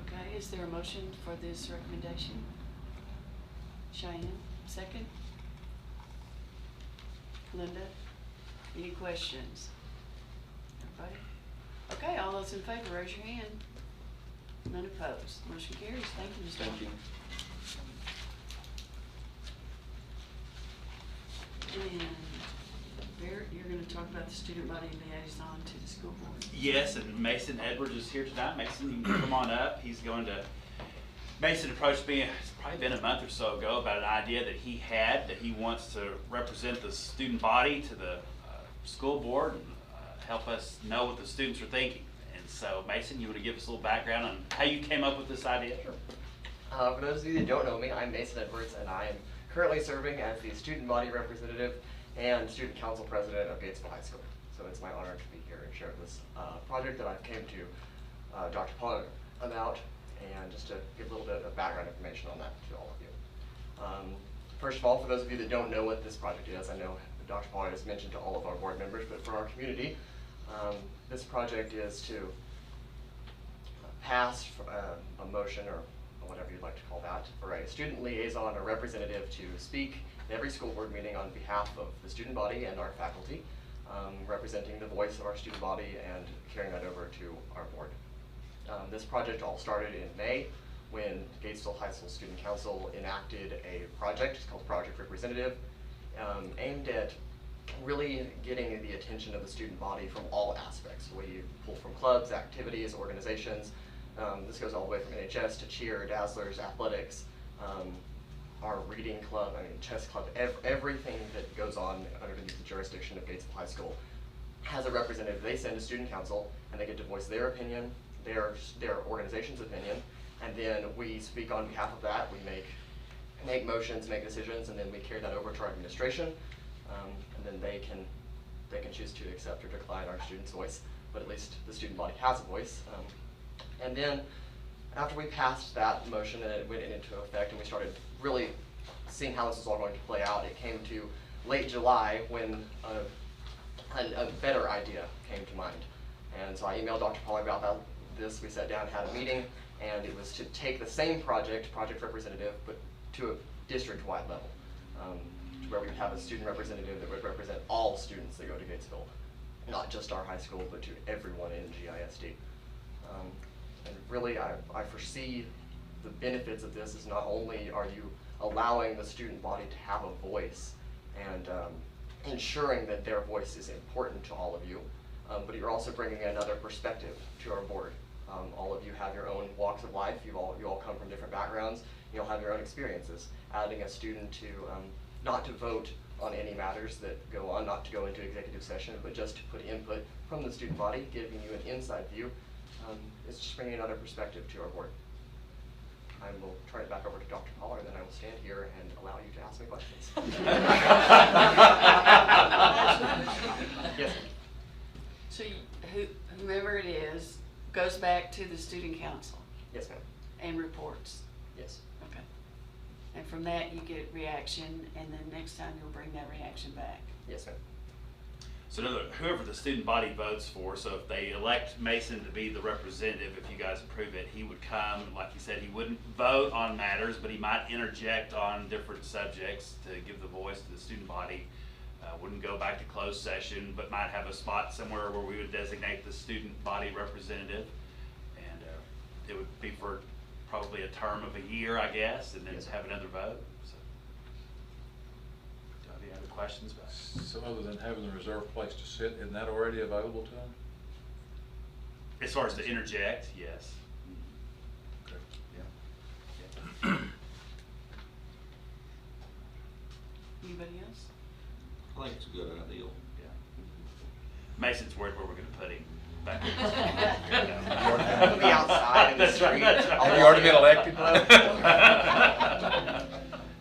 Okay, is there a motion for this recommendation? Cheyenne, second? Linda, any questions? Everybody? Okay, all those in favor, raise your hand. None opposed. Motion carries. Thank you, Mr. Thank you. And Barrett, you're going to talk about the student body liaison to the school board. Yes, and Mason Edwards is here tonight. Mason, you can come on up. He's going to, Mason approached me, it's probably been a month or so ago, about an idea that he had, that he wants to represent the student body to the school board and help us know what the students are thinking. And so, Mason, you want to give us a little background on how you came up with this idea? Sure. For those of you that don't know me, I'm Mason Edwards, and I am currently serving as the student body representative and student council president of Gatesville High School. So it's my honor to be here and share this project that I came to Dr. Pollard about, and just to give a little bit of background information on that to all of you. First of all, for those of you that don't know what this project is, I know Dr. Pollard has mentioned to all of our board members, but for our community, this project is to pass a motion, or whatever you'd like to call that, for a student liaison or representative to speak in every school board meeting on behalf of the student body and our faculty, representing the voice of our student body and carrying that over to our board. This project all started in May when Gatesville High School Student Council enacted a project, it's called Project Representative, aimed at really getting the attention of the student body from all aspects. We pull from clubs, activities, organizations. This goes all the way from NHS to cheer, dazzlers, athletics, our reading club, chess club, everything that goes on underneath the jurisdiction of Gatesville High School has a representative they send to student council, and they get to voice their opinion, their organization's opinion, and then we speak on behalf of that. We make motions, make decisions, and then we carry that over to our administration, and then they can choose to accept or decline our student's voice, but at least the student body has a voice. And then after we passed that motion and it went into effect and we started really seeing how this was all going to play out, it came to late July when a better idea came to mind. And so I emailed Dr. Pollard about this. We sat down, had a meeting, and it was to take the same project representative, but to a district-wide level, where we would have a student representative that would represent all students that go to Gatesville, not just our high school, but to everyone in GISD. And really, I foresee the benefits of this is not only are you allowing the student body to have a voice and ensuring that their voice is important to all of you, but you're also bringing another perspective to our board. All of you have your own walks of life. You all come from different backgrounds. You'll have your own experiences. Adding a student to not to vote on any matters that go on, not to go into executive session, but just to put input from the student body, giving you an inside view. It's just bringing another perspective to our board. I will turn it back over to Dr. Pollard, and then I will stand here and allow you to ask me questions. Yes. So whomever it is goes back to the student council? Yes, ma'am. And reports? Yes. Okay. And from that you get reaction, and then next time you'll bring that reaction back? Yes, ma'am. So in other words, whoever the student body votes for, so if they elect Mason to be the representative, if you guys approve it, he would come, like you said, he wouldn't vote on matters, but he might interject on different subjects to give the voice to the student body. Wouldn't go back to closed session, but might have a spot somewhere where we would designate the student body representative. And it would be for probably a term of a year, I guess, and then have another vote. So, do you have any other questions about it? So other than having the reserved place to sit, isn't that already available to them? As far as to interject, yes. Okay. Yeah. Anybody else? I think it's a good idea. Yeah. Mason's worried where we're going to put him back. He'll be outside in the street. Have you already been elected? I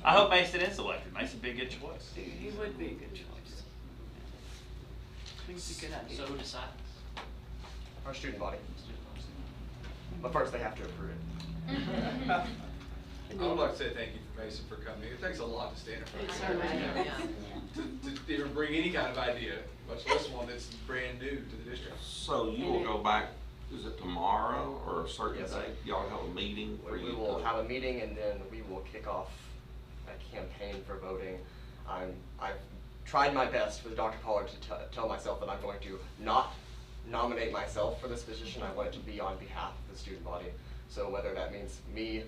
hope Mason is elected. Mason would be a good choice. He would be a good choice. I think it's a good idea. So who decides? Our student body. But first they have to approve it. I would like to say thank you for Mason for coming. It takes a lot to stand in front It of certainly you to even bring any kind of idea, much less one that's brand new to the district. So you will go back, is it tomorrow or a certain Yes, day? Y'all have a meeting for We you will to- have a meeting, and then we will kick off a campaign for voting. I've tried my best with Dr. Pollard to tell myself that I'm going to not nominate myself for this position. I want it to be on behalf of the student body. So whether that means me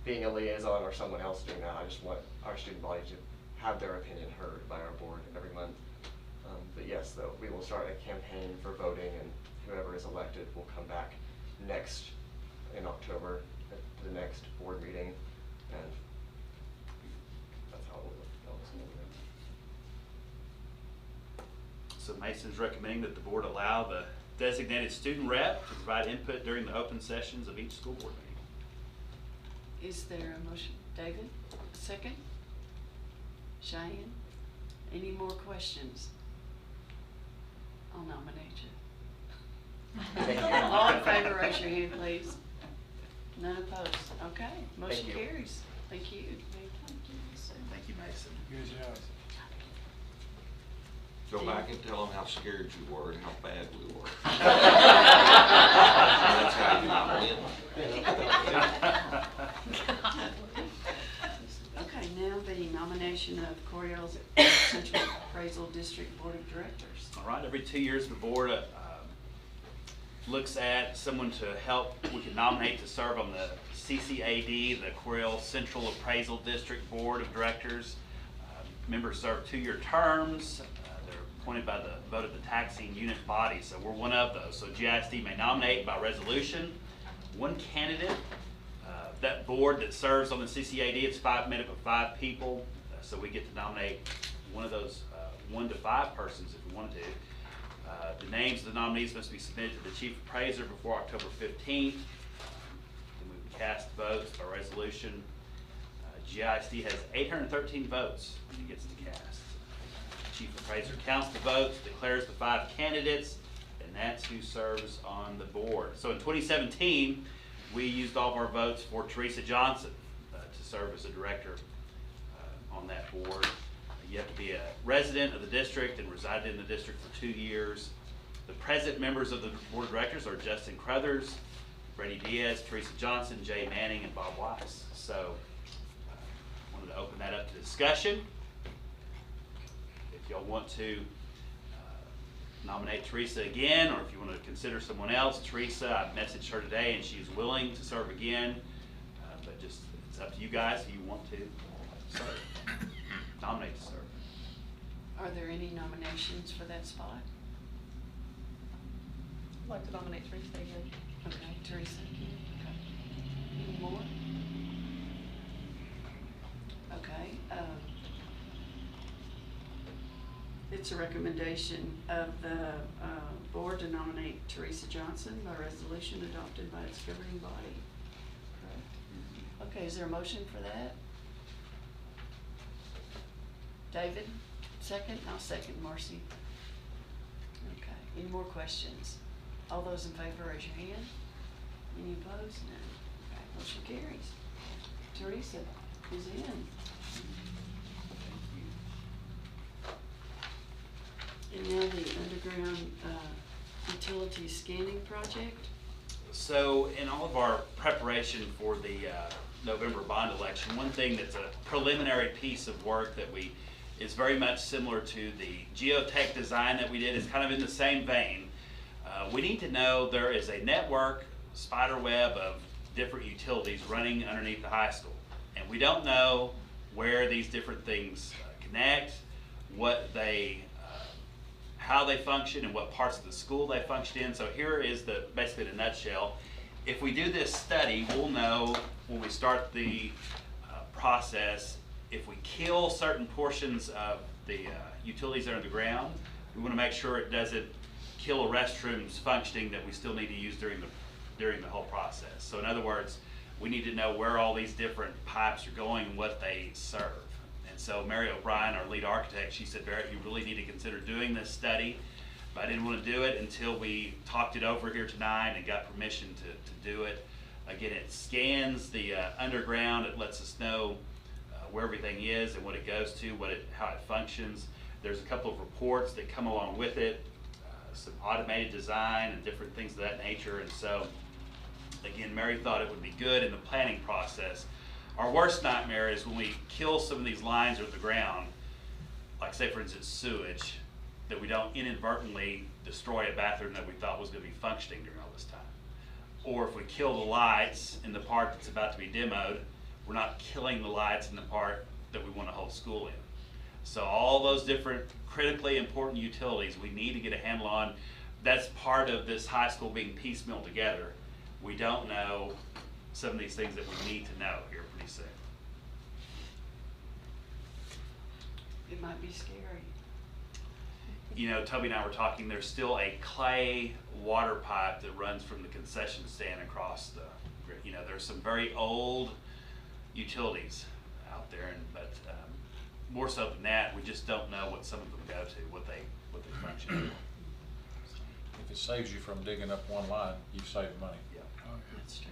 being a liaison or someone else doing that, I just want our student body to have their opinion heard by our board every month. But yes, though, we will start a campaign for voting, and whoever is elected will come back in October at the next board meeting, and that's how it will look. So Mason's recommending that the board allow the designated student rep to provide input during the open sessions of each school board meeting. Is there a motion? David, a second? Cheyenne? Any more questions? I'll nominate you. All in favor, raise your hand, please. None opposed. Okay, motion Thank you. carries. Thank you. Thank you, Mason. Good job. Go back and tell them how scared you were and how bad we were. That's how you might win. Okay, now the nomination of Coriell's Central Appraisal District Board of Directors. All right, every 2 years the board looks at someone to help. We can nominate to serve on the CCAD, the Coriell Central Appraisal District Board of Directors. Members serve 2-year terms. They're appointed by the vote of the taxing unit body, so we're one of those. So GISD may nominate by resolution one candidate. That board that serves on the CCAD, it's made up of 5 people, so we get to nominate one of those 1 to 5 persons if we want to. The names of the nominees must be submitted to the chief appraiser before October 15th. Then we would cast votes by resolution. GISD has 813 votes that it gets to cast. Chief appraiser counts the votes, declares the 5 candidates, and that's who serves on the board. So in 2017, we used all of our votes for Teresa Johnson to serve as a director on that board. You have to be a resident of the district and resided in the district for 2 years. The present members of the board of directors are Justin Crothers, Brady Diaz, Teresa Johnson, Jay Manning, and Bob Weiss. So wanted to open that up to discussion. If y'all want to nominate Teresa again, or if you want to consider someone else, Teresa, I messaged her today and she's willing to serve again, but just it's up to you guys if you want to serve. Nominate to serve. Are there any nominations for that spot? I'd like to nominate Teresa again. Okay, Teresa. Okay. Any more? Okay. It's a recommendation of the board to nominate Teresa Johnson by resolution adopted by its governing body. Correct? Okay, is there a motion for that? David, second? I'll second Marcy. Okay, any more questions? All those in favor, raise your hand. Any opposed? None. Okay, motion carries. Teresa is in. And now the underground utility scanning project. So in all of our preparation for the November bond election, one thing that's a preliminary piece of work that is very much similar to the geotech design that we did, is kind of in the same vein. We need to know there is a network, spider web of different utilities running underneath the high school. And we don't know where these different things connect, how they function, and what parts of the school they function in. So here is basically in a nutshell. If we do this study, we'll know when we start the process, if we kill certain portions of the utilities that are underground, we want to make sure it doesn't kill a restroom's functioning that we still need to use during the whole process. So in other words, we need to know where all these different pipes are going and what they serve. And so Mary O'Brien, our lead architect, she said, Barrett, you really need to consider doing this study. But I didn't want to do it until we talked it over here tonight and got permission to do it. Again, it scans the underground. It lets us know where everything is and what it goes to, how it functions. There's a couple of reports that come along with it, some automated design and different things of that nature. And so, again, Mary thought it would be good in the planning process. Our worst nightmare is when we kill some of these lines under the ground, like say for instance sewage, that we don't inadvertently destroy a bathroom that we thought was going to be functioning during all this time. Or if we kill the lights in the part that's about to be demoed, we're not killing the lights in the part that we want to hold school in. So all those different critically important utilities we need to get a handle on. That's part of this high school being piecemeal together. We don't know some of these things that we need to know here pretty soon. It might be scary. You know, Toby and I were talking, there's still a clay water pipe that runs from the concession stand across the, there's some very old utilities out there, but more so than that, we just don't know what some of them go to, what they function. If it saves you from digging up one line, you've saved money. Yeah, that's true.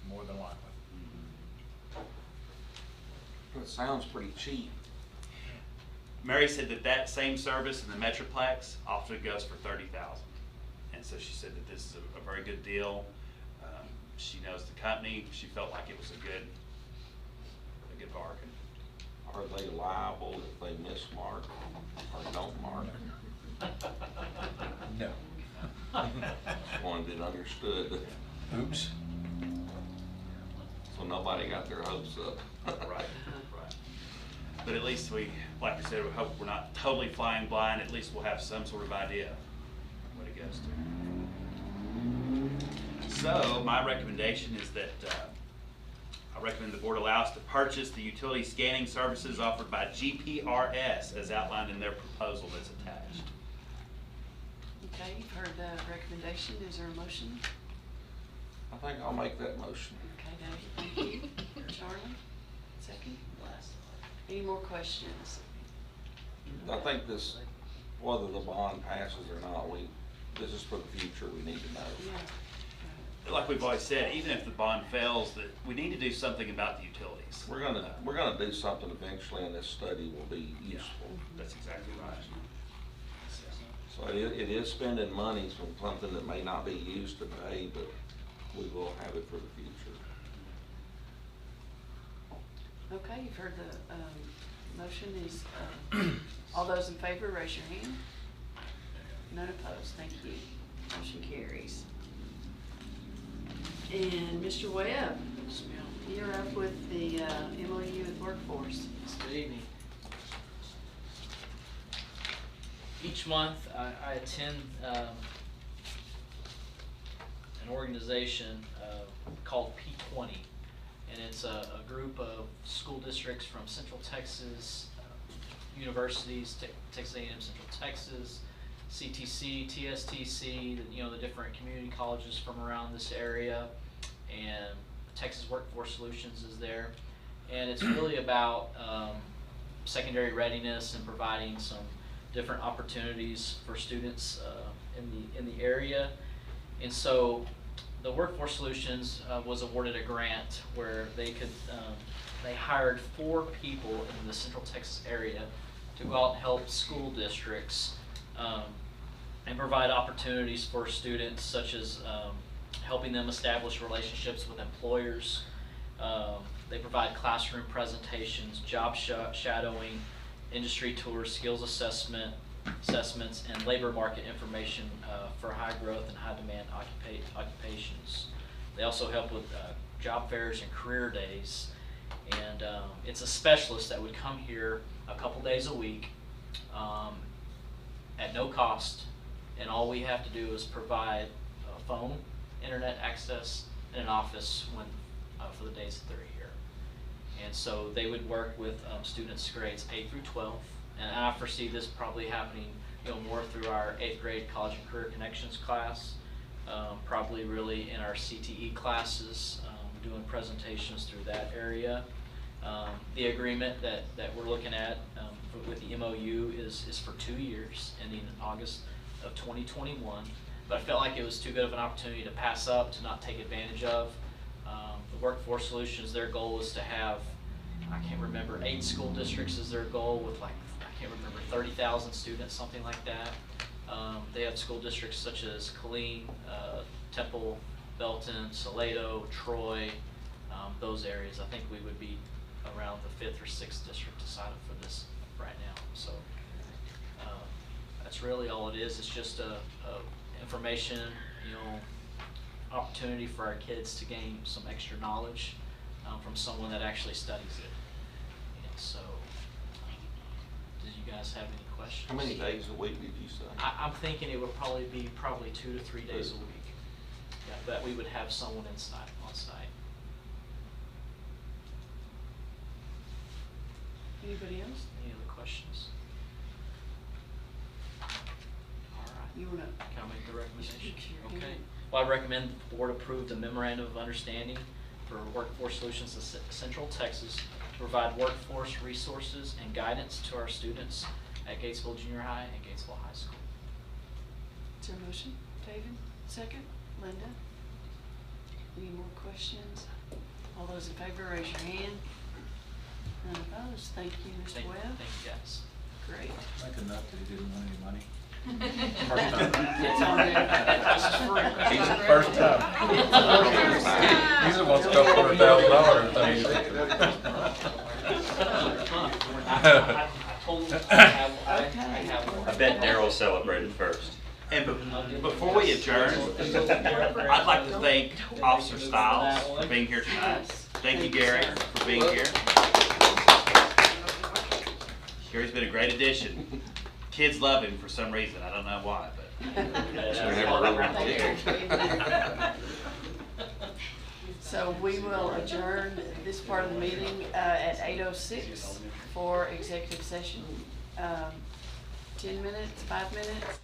More than likely. It sounds pretty cheap. Mary said that same service in the Metroplex often goes for $30,000, and so she said that this is a very good deal. She knows the company. She felt like it was a good bargain. Are they liable if they mismark or don't mark? No. Just wanted it understood. Oops. So nobody got their hopes up. Right. But at least we, like we said, we hope we're not totally flying blind. At least we'll have some sort of idea what it goes to. So my recommendation is that I recommend the board allow us to purchase the utility scanning services offered by GPRS as outlined in their proposal that's attached. Okay, you've heard the recommendation. Is there a motion? I think I'll make that motion. Okay, Dave, thank you. Charlie, second? Any more questions? I think this, whether the bond passes or not, this is for the future, we need to know. Yeah. Like we've always said, even if the bond fails, that we need to do something about the utilities. We're gonna do something eventually, and this study will be useful. That's exactly right. So it is spending money from something that may not be used today, but we will have it for the future. Okay, you've heard the motion. Is all those in favor, raise your hand. None opposed. Thank you. Motion carries. And Mr. Webb, you're up with the MOU with Workforce. Good evening. Each month I attend an organization called P20, and it's a group of school districts from Central Texas, universities, Texas A&M Central Texas, CTC, TSTC, the different community colleges from around this area, and Texas Workforce Solutions is there. And it's really about secondary readiness and providing some different opportunities for students in the area. And so the Workforce Solutions was awarded a grant where they hired 4 people in the Central Texas area to go out and help school districts and provide opportunities for students, such as helping them establish relationships with employers. They provide classroom presentations, job shadowing, industry tours, skills assessments, and labor market information for high growth and high demand occupations. They also help with job fairs and career days. And it's a specialist that would come here a couple days a week at no cost, and all we have to do is provide a phone, internet access, and an office for the days that they're here. And so they would work with students grades 8 through 12, and I foresee this probably happening more through our 8th grade College and Career Connections class, probably really in our CTE classes, doing presentations through that area. The agreement that we're looking at with the MOU is for 2 years, ending in August of 2021. But I felt like it was too good of an opportunity to pass up, to not take advantage of. The Workforce Solutions, their goal is to have, I can't remember, 8 school districts is their goal with 30,000 students, something like that. They have school districts such as Killeen, Temple, Belton, Salado, Troy, those areas. I think we would be around the 5th or 6th district decided for this right now. So that's really all it is. It's just a information, opportunity for our kids to gain some extra knowledge from someone that actually studies it. And so, did you guys have any questions? How many days a week did you say? I'm thinking it would probably be 2 to 3 days a week. Yeah, that we would have someone on site. Anybody else? Any other questions? All right. You wanna? Can I make the recommendation? Sure. Okay. Well, I recommend the board approve the memorandum of understanding for Workforce Solutions of Central Texas to provide workforce resources and guidance to our students at Gatesville Junior High and Gatesville High School. Is there a motion? David, second. Linda? Any more questions? All those in favor, raise your hand. None opposed. Thank you, Mr. Webb. Thank you, guys. Great. I think enough that he didn't win any money. It's all good. This is free. He's the first time. He's the one that's got $400,000 things. I bet Daryl celebrated first. And before we adjourn, I'd like to thank Officer Stiles for being here tonight. Thank you, Gary, for being here. Gary's been a great addition. Kids love him for some reason. I don't know why, but. So we will adjourn this part of the meeting at 8:06 for executive session. 10 minutes, 5 minutes?